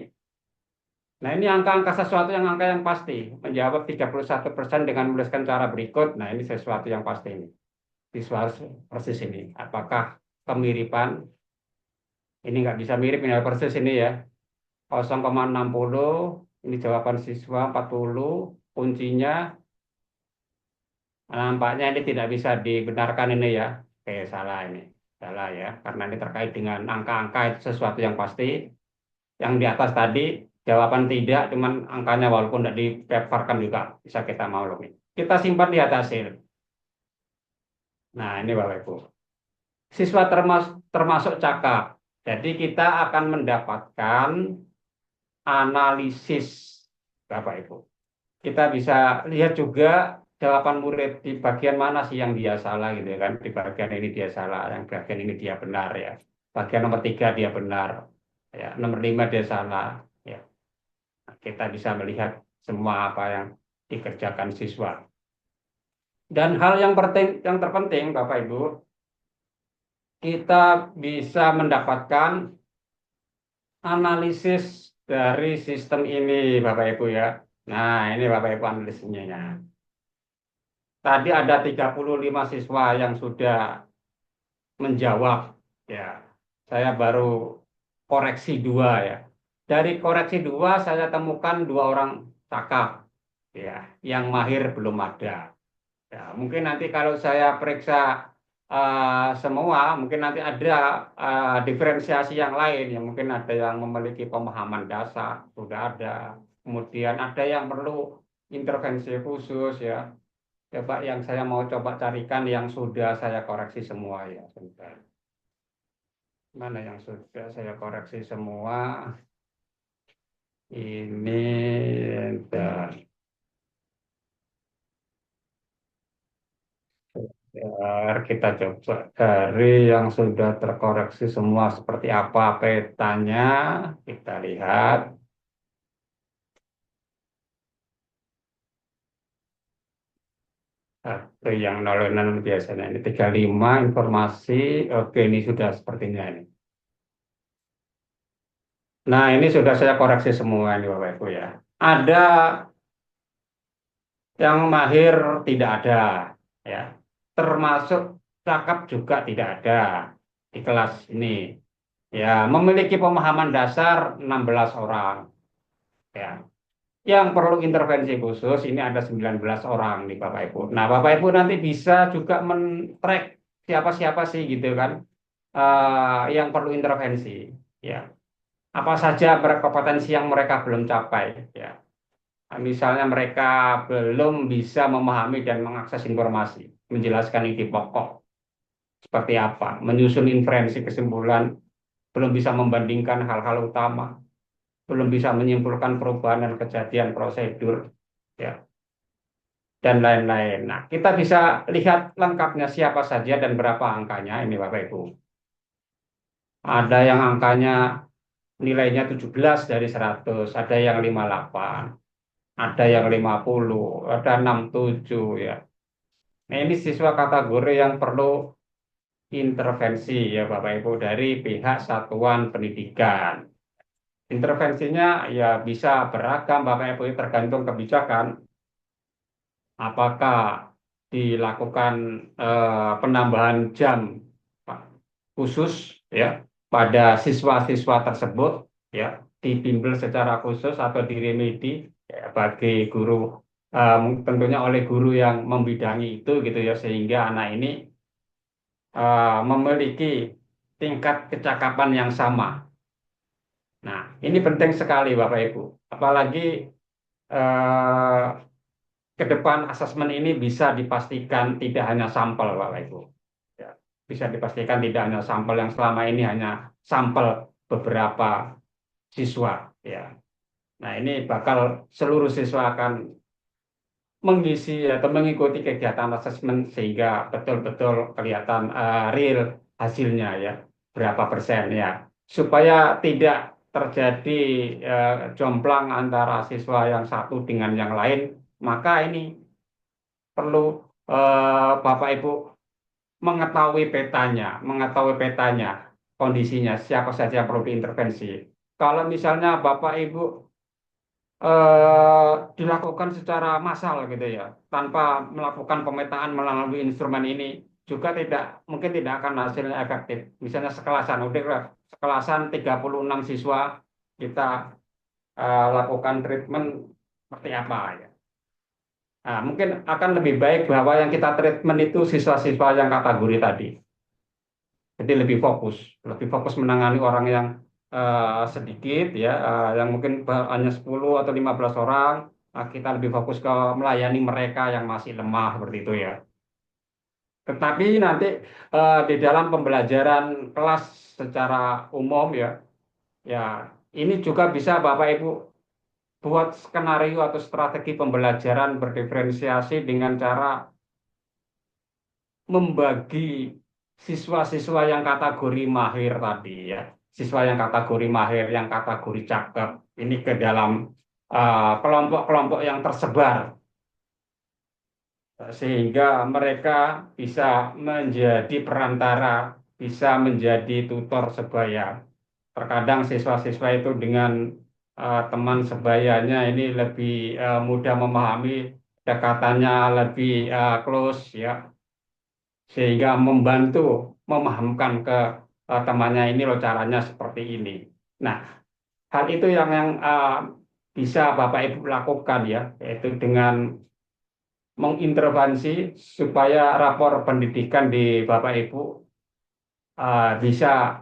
Nah ini angka-angka sesuatu yang angka yang pasti. Menjawab 31% dengan menuliskan cara berikut. Nah ini sesuatu yang pasti ini. Siswa harus persis ini. Apakah kemiripan? Ini nggak bisa mirip, ini harus persis ini ya. 0,60, ini jawaban siswa 40, kuncinya nampaknya ini tidak bisa dibenarkan ini ya. Oke, salah ini. Salah ya, karena ini terkait dengan angka-angka itu sesuatu yang pasti. Yang di atas tadi jawaban tidak, cuman angkanya walaupun tidak dipaparkan juga bisa kita maklumi. Kita simpan lihat hasil. Nah, ini Bapak Ibu. Siswa termasuk cakap. Jadi kita akan mendapatkan analisis Bapak Ibu. Kita bisa lihat juga jawaban murid di bagian mana sih yang dia salah gitu ya kan. Di bagian ini dia salah, yang bagian ini dia benar ya. Bagian nomor 3 dia benar. Ya, nomor 5 dia salah. Ya. Nah, kita bisa melihat semua apa yang dikerjakan siswa. Dan hal yang terpenting Bapak Ibu, kita bisa mendapatkan analisis dari sistem ini Bapak Ibu ya. Nah, ini Bapak Ibu analisisnya ya. Tadi ada 35 siswa yang sudah menjawab ya. Saya baru koreksi 2 ya. Dari koreksi 2 saya temukan 2 orang cakap ya, yang mahir belum ada. Ya, mungkin nanti kalau saya periksa semua, mungkin nanti ada diferensiasi yang lain ya, mungkin ada yang memiliki pemahaman dasar, sudah ada. Kemudian ada yang perlu intervensi khusus ya. Coba yang saya mau coba carikan yang sudah saya koreksi semua ya. Sebentar. Mana yang sudah saya koreksi semua? Ini dan kita coba dari yang sudah terkoreksi semua seperti apa petanya. Kita lihat. Satu yang 06 biasanya ini 35 informasi. Oke, ini sudah sepertinya ini. Nah, ini sudah saya koreksi semua ini Bapak Ibu ya. Ada yang mahir tidak ada ya. Termasuk cakap juga tidak ada di kelas ini. Ya, memiliki pemahaman dasar 16 orang. Ya. Yang perlu intervensi khusus ini ada 19 orang nih Bapak Ibu. Nah, Bapak Ibu nanti bisa juga men-track siapa-siapa sih gitu kan yang perlu intervensi. Ya. Apa saja kompetensi yang mereka belum capai. Ya. Misalnya mereka belum bisa memahami dan mengakses informasi, menjelaskan ide pokok seperti apa, menyusun inferensi kesimpulan, belum bisa membandingkan hal-hal utama, belum bisa menyimpulkan perubahan dan kejadian prosedur, ya, dan lain-lain. Nah, kita bisa lihat lengkapnya siapa saja dan berapa angkanya ini Bapak Ibu. Ada yang angkanya nilainya 17 dari 100, ada yang 58, ada yang 50, ada 67 ya. Nah, ini siswa kategori yang perlu intervensi ya Bapak Ibu dari pihak satuan pendidikan. Intervensinya ya bisa beragam Bapak Ibu, tergantung kebijakan. Apakah dilakukan penambahan jam khusus ya pada siswa-siswa tersebut ya, dibimbel secara khusus atau diremedi ya, bagi guru tentunya oleh guru yang membidangi itu gitu ya, sehingga anak ini memiliki tingkat kecakapan yang sama. Nah, ini penting sekali Bapak Ibu. Apalagi ke depan asesmen ini bisa dipastikan tidak hanya sampel, Bapak Ibu. Ya, bisa dipastikan tidak hanya sampel yang selama ini hanya sampel beberapa siswa. Ya, nah ini bakal seluruh siswa akan mengisi atau mengikuti kegiatan asesmen sehingga betul-betul kelihatan real hasilnya ya, berapa persen ya, supaya tidak terjadi jomplang antara siswa yang satu dengan yang lain. Maka ini perlu Bapak Ibu mengetahui petanya, kondisinya, siapa saja yang perlu diintervensi. Kalau misalnya Bapak Ibu dilakukan secara massal gitu ya, tanpa melakukan pemetaan melalui instrumen ini juga mungkin tidak akan hasilnya efektif. Misalnya sekelasan 36 siswa kita lakukan treatment seperti apa ya. Nah, mungkin akan lebih baik bahwa yang kita treatment itu siswa-siswa yang kategori tadi. Jadi lebih fokus menangani orang yang sedikit ya, yang mungkin hanya 10 atau 15 orang. Kita lebih fokus ke melayani mereka yang masih lemah seperti itu ya. Tetapi nanti di dalam pembelajaran kelas secara umum ya, ya ini juga bisa Bapak Ibu buat skenario atau strategi pembelajaran berdiferensiasi dengan cara membagi siswa-siswa yang kategori mahir tadi ya, siswa yang kategori mahir, yang kategori cakep ini ke dalam kelompok-kelompok yang tersebar sehingga mereka bisa menjadi perantara, bisa menjadi tutor sebaya. Terkadang siswa-siswa itu dengan teman sebayanya ini lebih mudah memahami, dekatannya lebih close ya, sehingga membantu memahamkan ke temannya ini loh caranya seperti ini. Nah, hal itu yang bisa Bapak Ibu lakukan ya, yaitu dengan mengintervensi supaya rapor pendidikan di Bapak Ibu bisa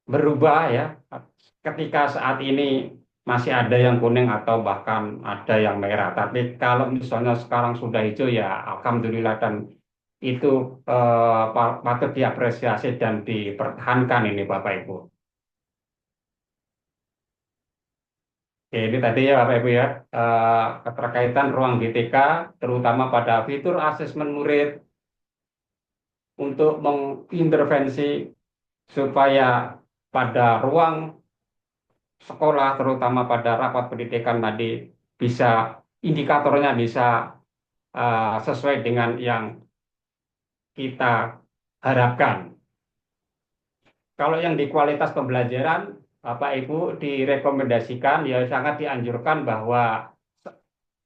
berubah ya, ketika saat ini masih ada yang kuning atau bahkan ada yang merah. Tapi kalau misalnya sekarang sudah hijau ya alhamdulillah, dan itu patut diapresiasi dan dipertahankan ini Bapak Ibu. Oke, ini tadi ya Bapak Ibu ya, keterkaitan ruang GTK terutama pada fitur asesmen murid untuk mengintervensi supaya pada ruang sekolah terutama pada rapat pendidikan tadi bisa indikatornya bisa sesuai dengan yang kita harapkan. Kalau yang di kualitas pembelajaran, Bapak Ibu direkomendasikan, ya sangat dianjurkan bahwa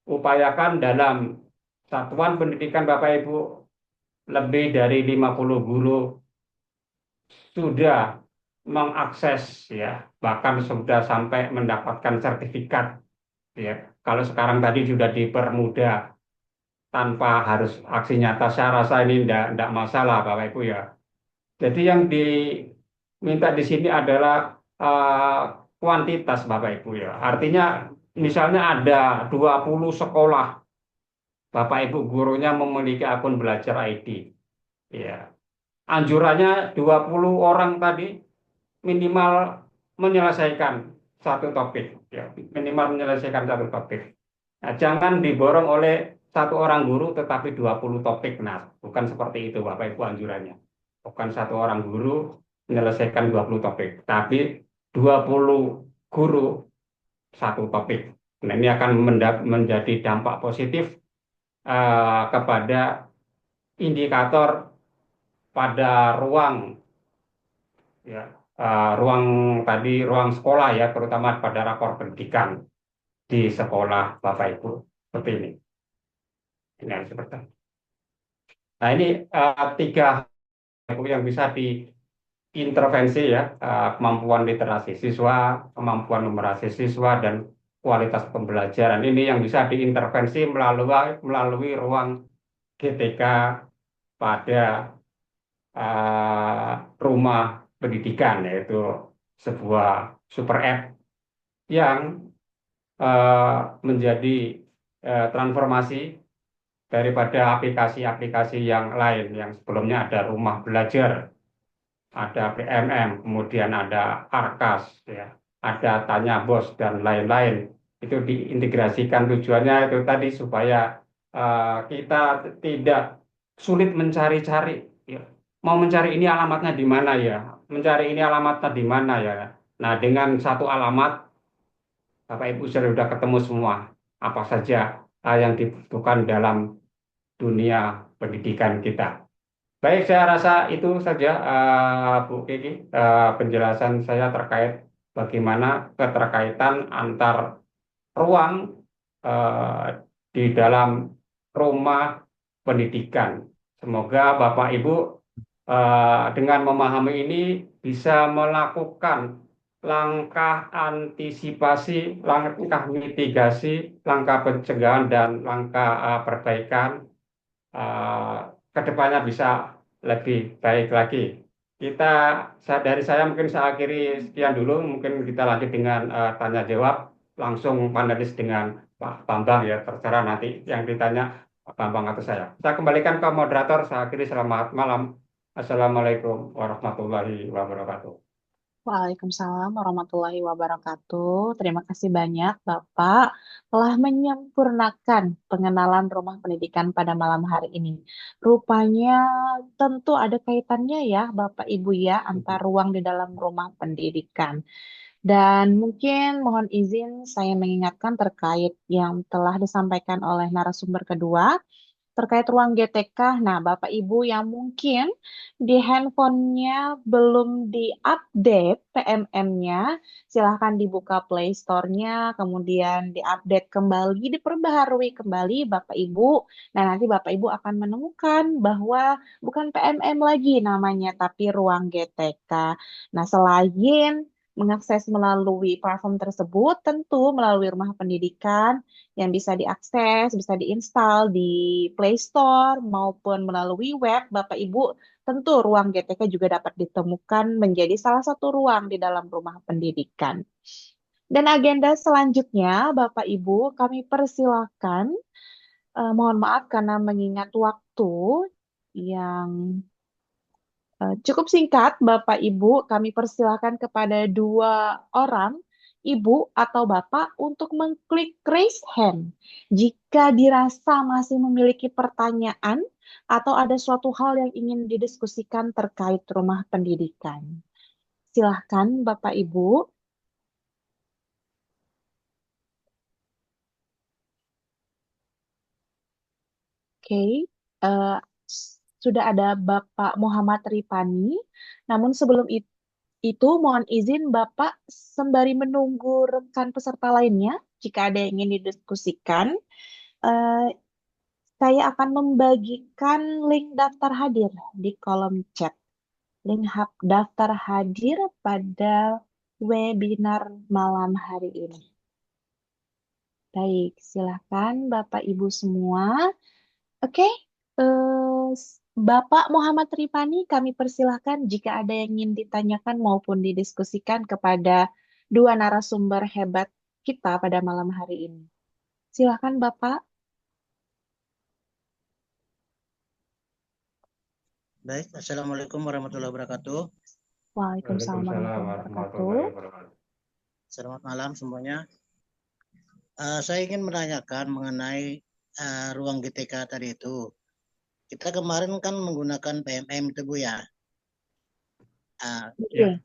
upayakan dalam satuan pendidikan Bapak Ibu lebih dari 50 guru sudah mengakses ya, bahkan sudah sampai mendapatkan sertifikat ya. Kalau sekarang tadi sudah dipermudah tanpa harus aksi nyata, saya rasa ini tidak masalah Bapak Ibu ya. Jadi yang diminta di sini adalah kuantitas Bapak Ibu ya. Artinya misalnya ada 20 sekolah Bapak Ibu gurunya memiliki akun belajar ID. Ya. Anjurannya 20 orang tadi minimal menyelesaikan satu topik ya. Minimal menyelesaikan satu topik. Nah, jangan diborong oleh satu orang guru tetapi 20 topik. Nah, bukan seperti itu Bapak Ibu anjurannya. Bukan satu orang guru menyelesaikan 20 topik, tapi 20 guru satu topik. Nah, ini akan menjadi dampak positif kepada indikator pada ruang ya, ruang sekolah ya, terutama pada rapor pendidikan di sekolah Bapak Ibu seperti ini. Ini yang seperti. Nah, ini tiga yang bisa diintervensi ya, kemampuan literasi siswa, kemampuan numerasi siswa, dan kualitas pembelajaran. Ini yang bisa diintervensi melalui ruang GTK pada rumah pendidikan, yaitu sebuah super app yang menjadi transformasi daripada aplikasi-aplikasi yang lain yang sebelumnya ada rumah belajar, ada PMM, kemudian ada Arkas, ya, ada Tanya Bos dan lain-lain. Itu diintegrasikan tujuannya itu tadi supaya kita tidak sulit mencari-cari. Ya. Mau mencari ini alamatnya di mana ya? Mencari ini alamatnya di mana ya? Nah, dengan satu alamat, Bapak Ibu sudah ketemu semua apa saja yang dibutuhkan dalam dunia pendidikan kita. Baik, saya rasa itu saja, Bu Kiki, penjelasan saya terkait bagaimana keterkaitan antar ruang eh, di dalam rumah pendidikan. Semoga Bapak Ibu dengan memahami ini bisa melakukan langkah antisipasi, langkah mitigasi, langkah pencegahan, dan langkah perbaikan eh, ke depannya bisa lebih baik lagi. Kita dari saya mungkin saya akhiri sekian dulu, mungkin kita lanjut dengan tanya jawab langsung panelis dengan Pak Bambang ya, terserah nanti yang ditanya Pak Bambang atau saya. Saya kembalikan ke moderator, saya akhiri selamat malam. Assalamualaikum warahmatullahi wabarakatuh. Waalaikumsalam warahmatullahi wabarakatuh. Terima kasih banyak Bapak telah menyempurnakan pengenalan rumah pendidikan pada malam hari ini. Rupanya tentu ada kaitannya ya Bapak Ibu ya antar ruang di dalam rumah pendidikan. Dan mungkin mohon izin saya mengingatkan terkait yang telah disampaikan oleh narasumber kedua terkait ruang GTK. Nah, Bapak Ibu yang mungkin di handphonenya belum diupdate PMM-nya, silahkan dibuka Play Store-nya, kemudian diupdate kembali, diperbaharui kembali Bapak Ibu. Nah, nanti Bapak Ibu akan menemukan bahwa bukan PMM lagi namanya, tapi ruang GTK. Nah, selain mengakses melalui platform tersebut, tentu melalui rumah pendidikan, yang bisa diakses, bisa diinstal di Play Store maupun melalui web, Bapak Ibu, tentu ruang GTK juga dapat ditemukan menjadi salah satu ruang di dalam rumah pendidikan. Dan agenda selanjutnya, Bapak Ibu, kami persilakan, mohon maaf karena mengingat waktu yang cukup singkat, Bapak Ibu, kami persilakan kepada dua orang, Ibu atau Bapak, untuk mengklik raise hand jika dirasa masih memiliki pertanyaan atau ada suatu hal yang ingin didiskusikan terkait rumah pendidikan. Silahkan, Bapak Ibu. Oke, eh, sudah ada Bapak Muhammad Ripani. Namun sebelum itu mohon izin Bapak sembari menunggu rekan peserta lainnya, jika ada yang ingin didiskusikan, eh, saya akan membagikan link daftar hadir di kolom chat. Link daftar hadir pada webinar malam hari ini. Baik, silakan Bapak Ibu semua. Oke, Bapak Muhammad Rifani, kami persilahkan jika ada yang ingin ditanyakan maupun didiskusikan kepada dua narasumber hebat kita pada malam hari ini. Silakan Bapak. Baik, Assalamualaikum warahmatullahi wabarakatuh. Waalaikumsalam Waalaikumsalam warahmatullahi warahmatullahi wabarakatuh. wabarakatuh. Selamat malam semuanya. Saya ingin menanyakan mengenai ruang GTK tadi itu. Kita kemarin kan menggunakan PMM itu Bu ya. Iya.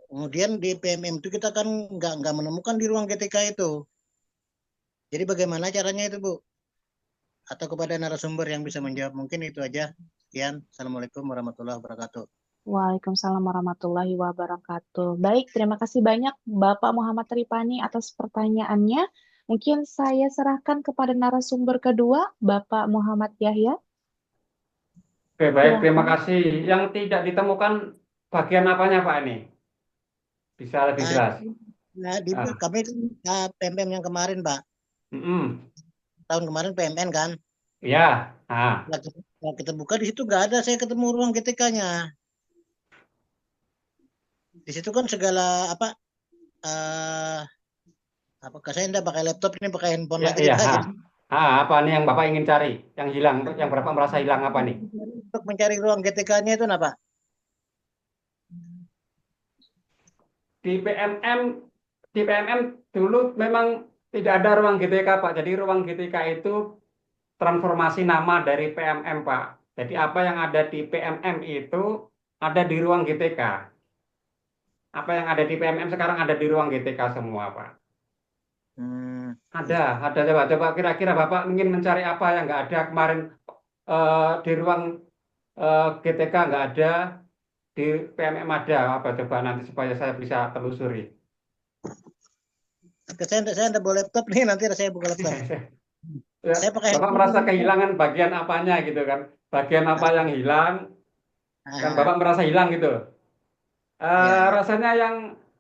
Kemudian di PMM itu kita kan nggak menemukan di ruang GTK itu. Jadi bagaimana caranya itu Bu? Atau kepada narasumber yang bisa menjawab, mungkin itu aja. Sekian. Assalamualaikum warahmatullahi wabarakatuh. Waalaikumsalam warahmatullahi wabarakatuh. Baik, terima kasih banyak Bapak Muhammad Ripani atas pertanyaannya. Mungkin saya serahkan kepada narasumber kedua, Bapak Muhammad Yahya. Oke, baik, terima Silakan. kasih. Yang tidak ditemukan bagian apanya Pak ini? Bisa lebih jelas. Nah, kami PMM yang kemarin Pak. Tahun kemarin PMN kan? Iya. Nah, kita buka di situ nggak ada, saya ketemu ruang GTK-nya. Di situ kan segala apakah saya enggak pakai laptop ini, pakai handphone lagi. Iya. Apa nih yang Bapak ingin cari? Yang hilang, yang Bapak merasa hilang apa nih? Untuk mencari ruang GTK-nya itu apa? Di PMM, di PMM dulu memang tidak ada ruang GTK, Pak. Jadi ruang GTK itu transformasi nama dari PMM, Pak. Jadi apa yang ada di PMM itu ada di ruang GTK. Apa yang ada di PMM sekarang ada di ruang GTK semua, Pak. Hmm, Ada coba kira-kira Bapak ingin mencari apa yang nggak ada kemarin di ruang GTK nggak ada, di PMM ada apa coba nanti supaya saya bisa telusuri. saya nggak bawa laptop nih, nanti saya buka laptop. Ya, Saya pakai Bapak handphone merasa ini. kehilangan bagian apanya gitu kan? Bagian apa yang hilang? Kan Ah, Bapak merasa hilang gitu. ya, ya. Rasanya yang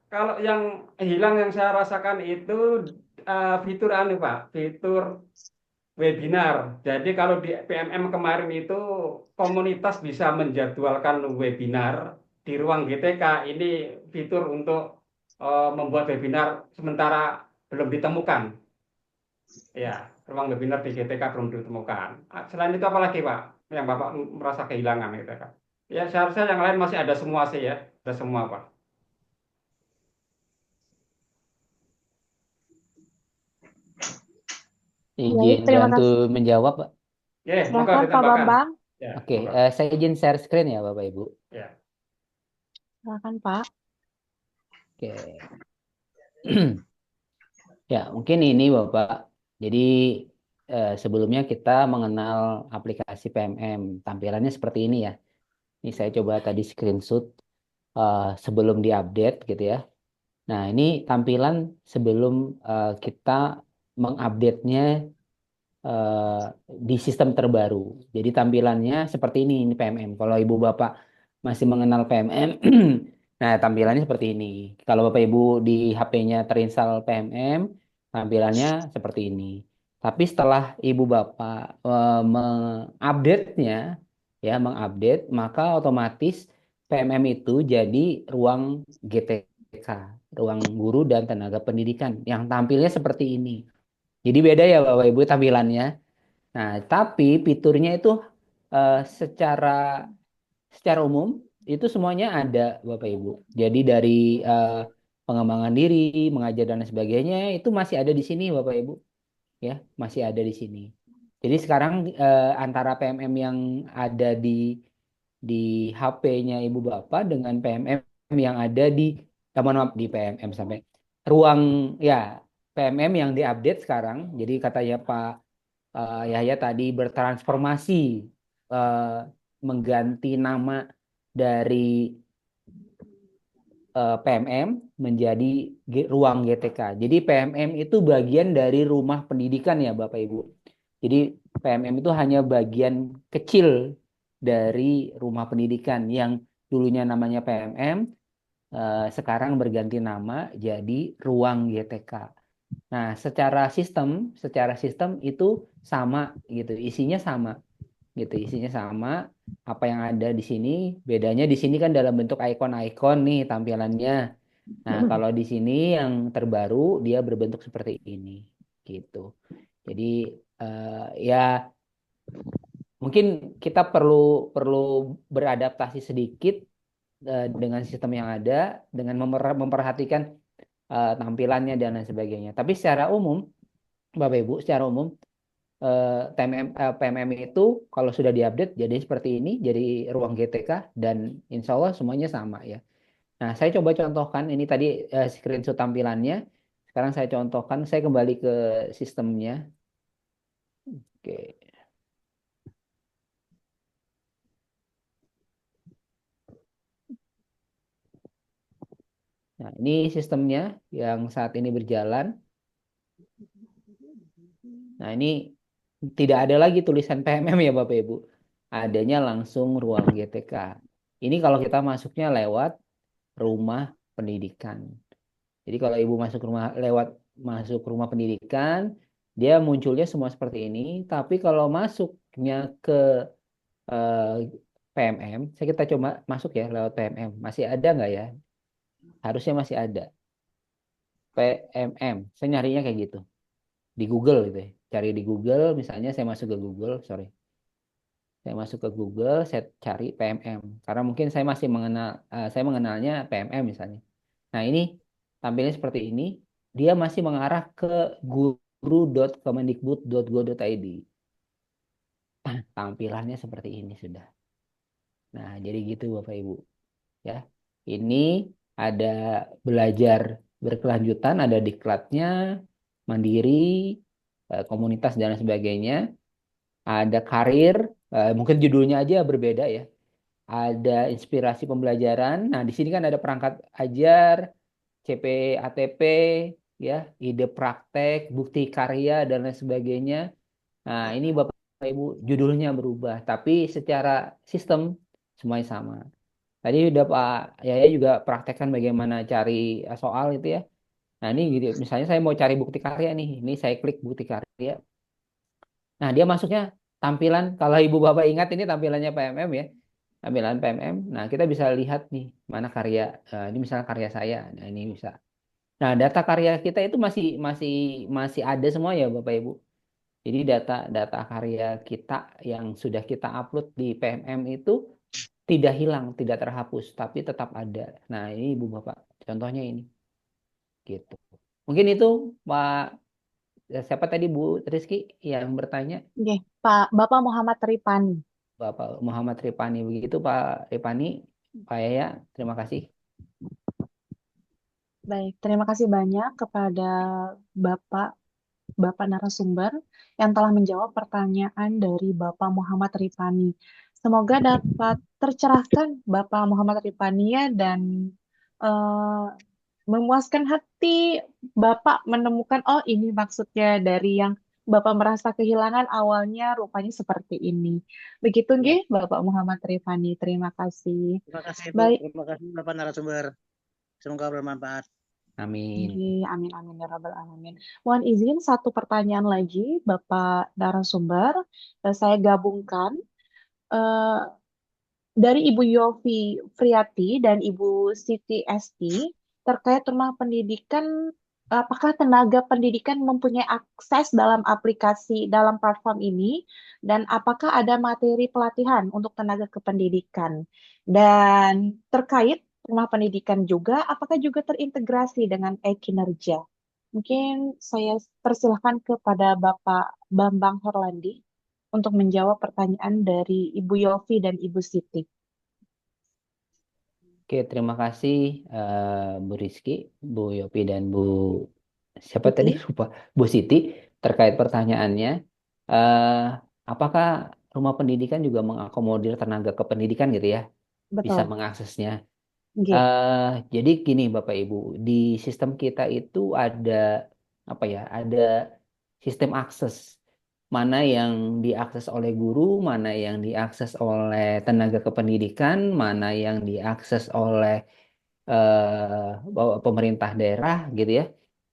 kalau yang hilang yang saya rasakan itu fitur anu Pak, fitur webinar. Jadi kalau di PMM kemarin itu komunitas bisa menjadwalkan webinar di ruang GTK. Ini fitur untuk membuat webinar sementara belum ditemukan. Ya, ruang webinar di GTK belum ditemukan. Selain itu apa lagi Pak yang Bapak merasa kehilangan gitu Pak? Ya seharusnya yang lain masih ada semua sih ya, ada semua Pak. Baik, Izin terima bantu kasih. menjawab, Pak. Ya, monggo Silakan Pak ditambahkan. Bambang. Ya, Oke, monggo. saya izin share screen ya Bapak Ibu. Ya. Silakan Pak. Oke. Ya, mungkin ini Bapak. Jadi sebelumnya kita mengenal aplikasi PMM. Tampilannya seperti ini ya. Ini saya coba tadi screenshot sebelum diupdate gitu ya. Nah, ini tampilan sebelum kita mengupdate-nya eh, di sistem terbaru. Jadi tampilannya seperti ini PMM. Kalau Ibu Bapak masih mengenal PMM, nah tampilannya seperti ini. Kalau Bapak Ibu di HP-nya terinstall PMM, tampilannya seperti ini. Tapi setelah Ibu Bapak mengupdate-nya, ya mengupdate, maka otomatis PMM itu jadi ruang GTK, ruang guru dan tenaga pendidikan yang tampilnya seperti ini. Jadi beda ya Bapak Ibu tampilannya. Nah, tapi fiturnya itu secara secara umum itu semuanya ada Bapak Ibu. Jadi dari eh, pengembangan diri, mengajar dan sebagainya itu masih ada di sini Bapak Ibu, ya, masih ada di sini. Jadi sekarang antara PMM yang ada di HP-nya Ibu Bapak dengan PMM yang ada di mohon maaf di PMM sampai ruang ya PMM yang diupdate sekarang. Jadi katanya Pak Yahya tadi bertransformasi eh, mengganti nama dari PMM menjadi ruang GTK. Jadi PMM itu bagian dari rumah pendidikan ya Bapak Ibu. Jadi PMM itu hanya bagian kecil dari rumah pendidikan yang dulunya namanya PMM, sekarang berganti nama jadi ruang GTK. Nah, secara sistem itu sama gitu, isinya sama gitu, isinya sama. Apa yang ada di sini, bedanya di sini kan dalam bentuk ikon-ikon nih tampilannya. Nah, kalau di sini yang terbaru dia berbentuk seperti ini gitu. Jadi ya mungkin kita perlu perlu beradaptasi sedikit dengan sistem yang ada, dengan memperhatikan tampilannya dan lain sebagainya. Tapi secara umum, Bapak Ibu, secara umum PMM itu kalau sudah diupdate jadi seperti ini, jadi ruang GTK dan insya Allah semuanya sama ya. Nah, saya coba contohkan ini tadi screenshot tampilannya. Sekarang saya contohkan, saya kembali ke sistemnya. Oke. Nah, ini sistemnya yang saat ini berjalan. Nah, ini tidak ada lagi tulisan PMM ya Bapak Ibu. Adanya langsung ruang GTK. Ini kalau kita masuknya lewat rumah pendidikan. Jadi kalau Ibu masuk rumah pendidikan, dia munculnya semua seperti ini. Tapi kalau masuknya ke eh, PMM, saya kita coba masuk ya lewat PMM. Masih ada nggak ya? Harusnya masih ada. PMM, saya nyarinya kayak gitu. di Google gitu ya. Cari di Google, misalnya saya masuk ke Google, sorry. Saya masuk ke Google, saya cari PMM. Karena mungkin saya mengenalnya PMM misalnya. Nah, ini tampilnya seperti ini. Dia masih mengarah ke guru.kemendikbud.go.id. Tampilannya seperti ini sudah. Nah, jadi gitu Bapak Ibu. Ya, ini ada belajar berkelanjutan, ada diklatnya, mandiri, komunitas dan lain sebagainya. Ada karir, mungkin judulnya aja berbeda ya. Ada inspirasi pembelajaran. Nah, di sini kan ada perangkat ajar, CPATP, ya, ide praktek, bukti karya dan lain sebagainya. Nah, ini Bapak Ibu judulnya berubah, tapi secara sistem semuanya sama. Tadi udah Pak Yaya juga praktekkan bagaimana cari soal itu ya. Nah, ini gitu. Misalnya saya mau cari bukti karya nih. Ini saya klik bukti karya. Nah, dia masuknya tampilan, kalau Ibu Bapak ingat ini tampilannya PMM ya. Tampilan PMM. Nah, kita bisa lihat nih mana karya. Ini misalnya karya saya. Nah, ini bisa. Nah, data karya kita itu masih masih masih ada semua ya Bapak Ibu. Jadi data karya kita yang sudah kita upload di PMM itu tidak hilang, tidak terhapus, tapi tetap ada. Nah, ini Ibu Bapak, contohnya ini, gitu. Mungkin itu Pak, siapa tadi Bu Rizky yang bertanya? Oke, Pak Bapak Muhammad Ripani. Bapak Muhammad Ripani, begitu Pak Ripani, Pak Yaya, terima kasih. Baik, terima kasih banyak kepada Bapak Bapak narasumber yang telah menjawab pertanyaan dari Bapak Muhammad Rifani. Semoga dapat tercerahkan Bapak Muhammad Rifani ya, dan eh, memuaskan hati Bapak menemukan, oh ini maksudnya dari yang Bapak merasa kehilangan awalnya rupanya seperti ini. Begitu Ya, nggih Bapak Muhammad Rifani. Terima kasih. terima kasih Bu, Baik. terima kasih Bapak narasumber. Semoga bermanfaat. Amin. Nggih, amin amin ya rabbal alamin. Mohon izin satu pertanyaan lagi Bapak narasumber. Saya gabungkan eh, dari Ibu Yofi Friati dan Ibu Siti Esti terkait rumah pendidikan, apakah tenaga pendidikan mempunyai akses dalam aplikasi dalam platform ini, dan apakah ada materi pelatihan untuk tenaga kependidikan, dan terkait rumah pendidikan juga apakah juga terintegrasi dengan e-kinerja. Mungkin saya persilahkan kepada Bapak Bambang Herlandi untuk menjawab pertanyaan dari Ibu Yofi dan Ibu Siti. Oke, terima kasih Bu Rizky, Bu Yopi dan Bu siapa tadi Siti, lupa, Bu Siti terkait pertanyaannya. eh Apakah rumah pendidikan juga mengakomodir tenaga kependidikan gitu ya, bisa betul. mengaksesnya? Nggih, Jadi gini Bapak Ibu, di sistem kita itu ada apa ya? Ada sistem akses. Mana yang diakses oleh guru, mana yang diakses oleh tenaga kependidikan, mana yang diakses oleh pemerintah daerah gitu ya.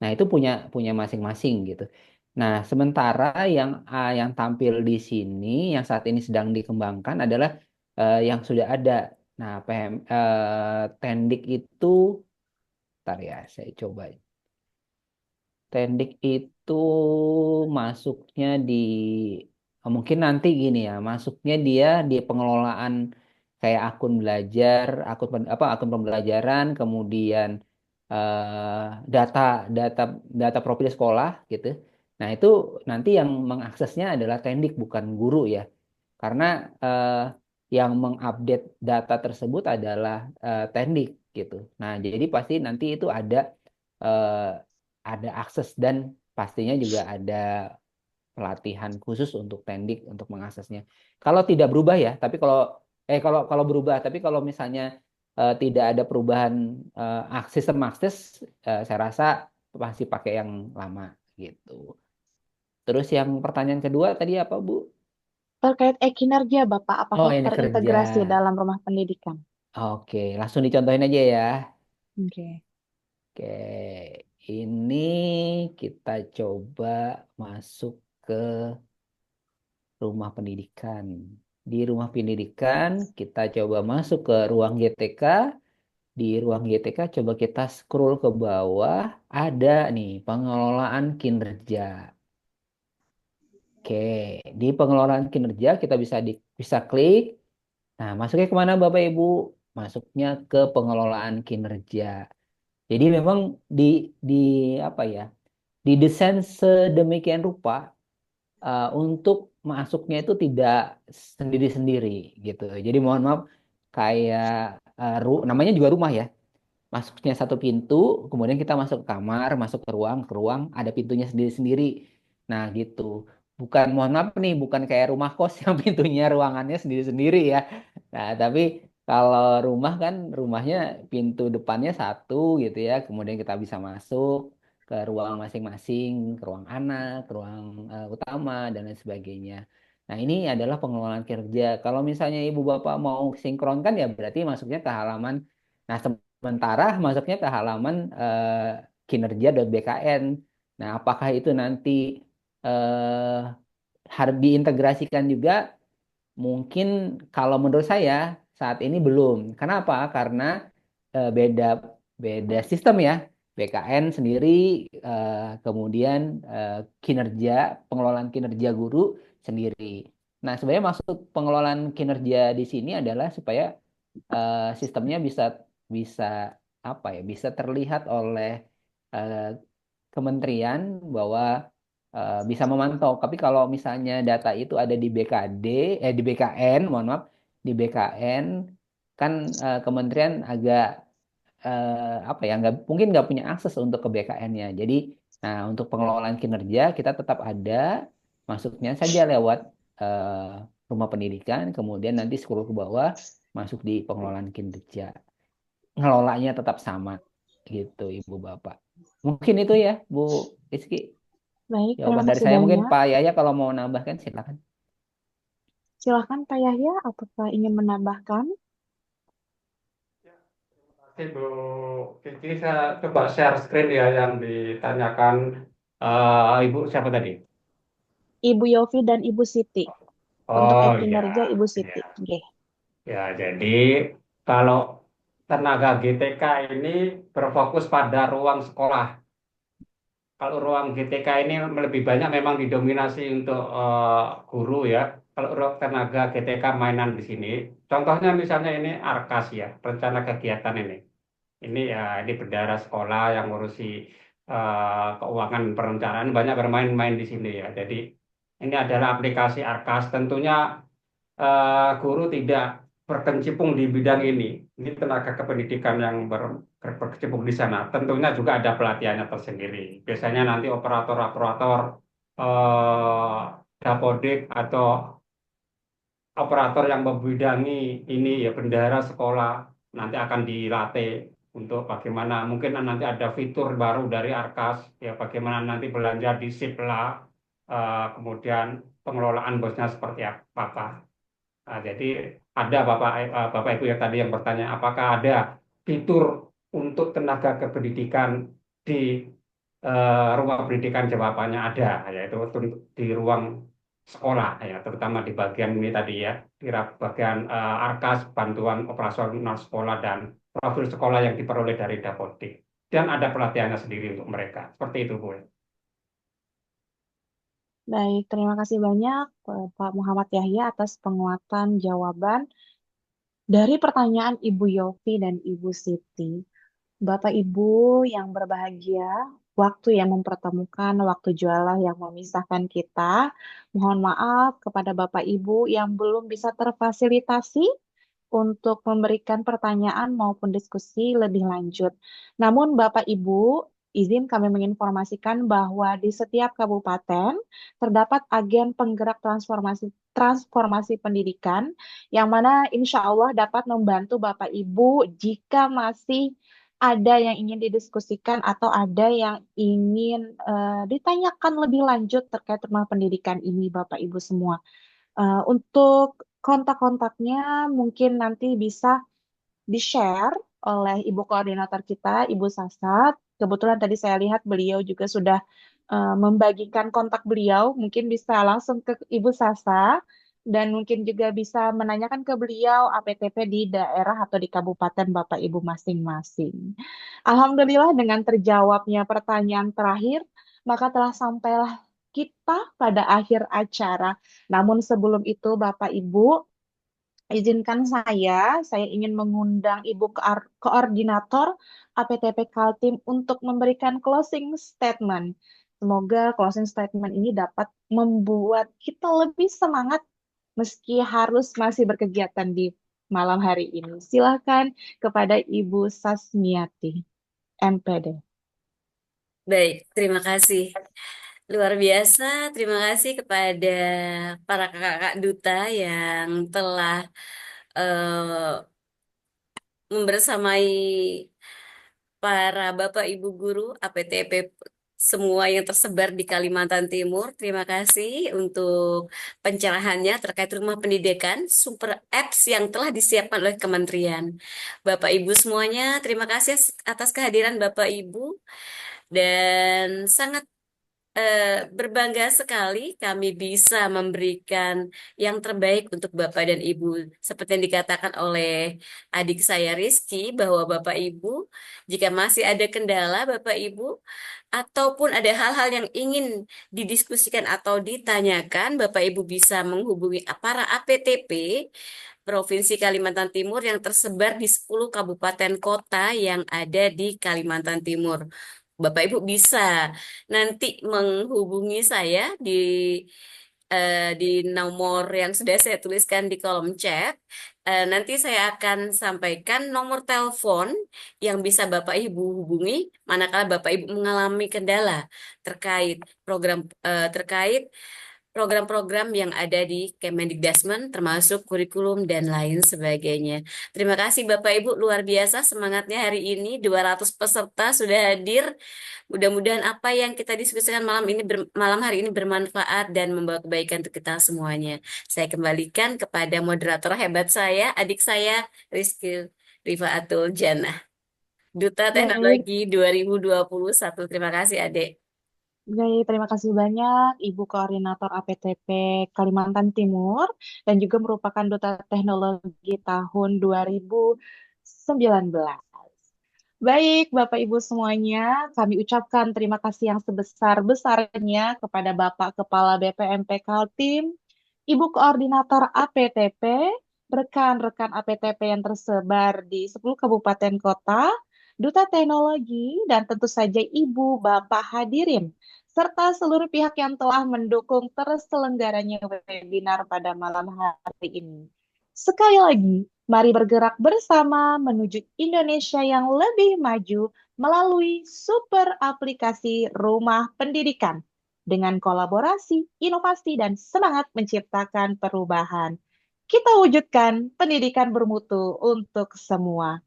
Nah, itu punya punya masing-masing gitu. Nah, sementara yang tampil di sini yang saat ini sedang dikembangkan adalah yang sudah ada. Nah, Tendik itu, ntar ya, saya coba. Tendik itu masuknya di mungkin nanti gini ya, masuknya dia di pengelolaan kayak akun belajar, akun pembelajaran, kemudian eh, data data data profil sekolah gitu. Nah, itu nanti yang mengaksesnya adalah Tendik bukan guru ya. Karena eh, yang mengupdate data tersebut adalah Tendik gitu. Nah, jadi pasti nanti itu eh, ada akses dan pastinya juga ada pelatihan khusus untuk Tendik untuk mengaksesnya. Kalau tidak berubah ya, tapi kalau berubah, tapi kalau misalnya tidak ada perubahan sistem akses, saya rasa masih pakai yang lama gitu. Terus yang pertanyaan kedua tadi apa, Bu? terkait e-kinerja Bapak, Oh, apakah ini kerja. terintegrasi dalam rumah pendidikan? Oke, langsung dicontohin aja ya. Oke. Oke, ini kita coba masuk ke rumah pendidikan. Di rumah pendidikan, kita coba masuk ke ruang GTK. Di ruang GTK, coba kita scroll ke bawah. Ada nih, pengelolaan kinerja. Oke, di pengelolaan kinerja kita bisa klik. Nah, masuknya kemana Bapak Ibu? Masuknya ke pengelolaan kinerja. Jadi memang di di apa ya? Didesain sedemikian rupa untuk masuknya itu tidak sendiri-sendiri gitu. Jadi mohon maaf kayak namanya juga rumah ya. Masuknya satu pintu, kemudian kita masuk ke kamar, masuk ke ruang ada pintunya sendiri-sendiri. Nah, gitu. Bukan, mohon maaf nih, bukan kayak rumah kos yang pintunya ruangannya sendiri-sendiri ya. Nah, tapi kalau rumah kan rumahnya pintu depannya satu gitu ya, kemudian kita bisa masuk ke ruang masing-masing, ke ruang anak, ke ruang utama dan lain sebagainya. Nah, ini adalah pengelolaan kerja. Kalau misalnya ibu bapak mau sinkronkan ya berarti masuknya ke halaman. Nah, sementara masuknya ke halaman kinerja.bkn. Nah, apakah itu nanti eh, harus diintegrasikan juga? Mungkin kalau menurut saya saat ini belum. Kenapa? Karena beda beda sistem ya. BKN sendiri, kemudian kinerja pengelolaan kinerja guru sendiri. Nah, sebenarnya maksud pengelolaan kinerja di sini adalah supaya sistemnya bisa bisa apa ya? Bisa terlihat oleh eh, kementerian bahwa bisa memantau. Tapi kalau misalnya data itu ada di BKD, di BKN, mohon maaf, di BKN kan kementerian agak apa ya, mungkin nggak punya akses untuk ke BKN-nya. Jadi, nah untuk pengelolaan kinerja kita tetap ada, masuknya saja lewat eh, rumah pendidikan, kemudian nanti scroll ke bawah, masuk di pengelolaan kinerja. Ngelolanya tetap sama, gitu Ibu Bapak. Mungkin itu ya, Bu Rizky. Baik, terima Jawaban dari kasih saya mungkin banyak. Pak Yaya kalau mau nambahkan silakan. Silakan Pak Yahya, apakah ingin menambahkan? Kasih Bu Kiki, saya coba share screen ya yang ditanyakan Ibu siapa tadi? Ibu Yofi dan Ibu Siti. Untuk Oh ya, e-kinerja Ibu Siti. ya, Oke. ya. Jadi kalau tenaga GTK ini berfokus pada ruang sekolah. Kalau ruang GTK ini lebih banyak memang didominasi untuk guru ya. Kalau tenaga GTK mainan di sini, contohnya misalnya ini Arkas ya, rencana kegiatan ini. Ini ya, ini bendara sekolah yang ngurusi keuangan perencanaan banyak bermain-main di sini ya. Jadi ini adalah aplikasi Arkas. Tentunya guru tidak berkecimpung di bidang ini. Ini tenaga kependidikan yang berkecimpung di sana. Tentunya juga ada pelatihannya tersendiri. Biasanya nanti operator-operator eh, dapodik atau operator yang membidangi ini ya bendahara sekolah nanti akan dilatih untuk bagaimana mungkin nanti ada fitur baru dari Arkas ya bagaimana nanti belanja di Sipla kemudian pengelolaan bosnya seperti apa. Nah, jadi ada Bapak Ibu yang tadi yang bertanya apakah ada fitur untuk tenaga kependidikan di ruang pendidikan jawabannya ada yaitu di ruang sekolah ya terutama di bagian ini tadi ya di bagian Arkas bantuan operasional sekolah dan profil sekolah yang diperoleh dari Dapodik dan ada pelatihannya sendiri untuk mereka seperti itu Bu. Baik, terima kasih banyak Pak Muhammad Yahya atas penguatan jawaban dari pertanyaan Ibu Yofi dan Ibu Siti. Bapak Ibu yang berbahagia, waktu yang mempertemukan, waktu jualah yang memisahkan kita. Mohon maaf kepada Bapak Ibu yang belum bisa terfasilitasi untuk memberikan pertanyaan maupun diskusi lebih lanjut. Namun Bapak Ibu, izin kami menginformasikan bahwa di setiap kabupaten terdapat agen penggerak transformasi transformasi pendidikan yang mana insya Allah dapat membantu Bapak Ibu jika masih ada yang ingin didiskusikan atau ada yang ingin ditanyakan lebih lanjut terkait rumah pendidikan ini Bapak Ibu semua. Untuk kontak-kontaknya mungkin nanti bisa di-share oleh Ibu Koordinator kita, Ibu Sasat. Kebetulan tadi saya lihat beliau juga sudah membagikan kontak beliau. Mungkin bisa langsung ke Ibu Sasa dan mungkin juga bisa menanyakan ke beliau APTP di daerah atau di kabupaten Bapak Ibu masing-masing. Alhamdulillah dengan terjawabnya pertanyaan terakhir, maka telah sampailah kita pada akhir acara. Namun sebelum itu, Bapak Ibu, izinkan saya ingin mengundang Ibu Koordinator APTP Kaltim untuk memberikan closing statement. Semoga closing statement ini dapat membuat kita lebih semangat meski harus masih berkegiatan di malam hari ini. Silakan kepada Ibu Sasmiati, MPD. Baik, terima kasih. Luar biasa, terima kasih kepada para kakak-kakak duta yang telah eh, membersamai para bapak ibu guru APTP semua yang tersebar di Kalimantan Timur. Terima kasih untuk pencerahannya terkait rumah pendidikan, super apps yang telah disiapkan oleh kementerian. Bapak Ibu semuanya, terima kasih atas kehadiran Bapak Ibu dan sangat berbangga sekali kami bisa memberikan yang terbaik untuk Bapak dan Ibu. Seperti yang dikatakan oleh adik saya Rizky, bahwa Bapak Ibu, jika masih ada kendala Bapak Ibu, ataupun ada hal-hal yang ingin didiskusikan atau ditanyakan, Bapak Ibu bisa menghubungi para APTP Provinsi Kalimantan Timur yang tersebar di 10 kabupaten kota yang ada di Kalimantan Timur. Bapak Ibu bisa nanti menghubungi saya di nomor yang sudah saya tuliskan di kolom chat. Nanti saya akan sampaikan nomor telepon yang bisa Bapak Ibu hubungi manakala Bapak Ibu mengalami kendala terkait terkait program-program yang ada di Kemendikbudrismen termasuk kurikulum dan lain sebagainya. Terima kasih Bapak Ibu, luar biasa semangatnya hari ini. 200 peserta sudah hadir. Mudah-mudahan apa yang kita diskusikan malam hari ini bermanfaat dan membawa kebaikan untuk kita semuanya. Saya kembalikan kepada moderator hebat saya, adik saya Rizky Rifaatul Jannah, Duta Baik, Teknologi 2021. Terima kasih, Adik. baik, terima kasih banyak Ibu Koordinator APTP Kalimantan Timur dan juga merupakan Duta Teknologi tahun 2019. Baik, Bapak Ibu semuanya, kami ucapkan terima kasih yang sebesar-besarnya kepada Bapak Kepala BPMP Kaltim, Ibu Koordinator APTP, rekan-rekan APTP yang tersebar di 10 kabupaten kota, Duta Teknologi, dan tentu saja Ibu Bapak hadirin, serta seluruh pihak yang telah mendukung terselenggaranya webinar pada malam hari ini. Sekali lagi, mari bergerak bersama menuju Indonesia yang lebih maju melalui super aplikasi Rumah Pendidikan dengan kolaborasi, inovasi, dan semangat menciptakan perubahan. Kita wujudkan pendidikan bermutu untuk semua.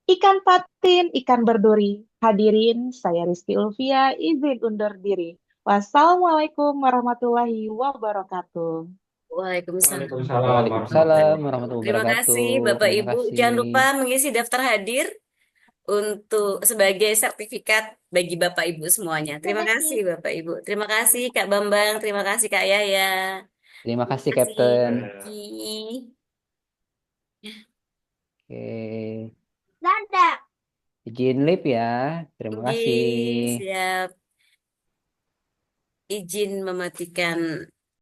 Ikan patin, ikan berduri. Hadirin, saya Rizky Ulfia, izin undur diri. Wassalamualaikum warahmatullahi wabarakatuh. Waalaikumsalam. Waalaikumsalam warahmatullahi Waalaikumsalam wabarakatuh. warahmatullahi Terima wabarakatuh. kasih Bapak Terima Ibu. kasih. Jangan lupa mengisi daftar hadir untuk sebagai sertifikat bagi Bapak Ibu semuanya. Terima kasih Bapak Ibu. Terima kasih Kak Bambang. Terima kasih Kak Yaya. Terima kasih, Terima kasih Captain. Ki. Oke. Dadah. Izin live ya. Terima kasih. Siap. Izin mematikan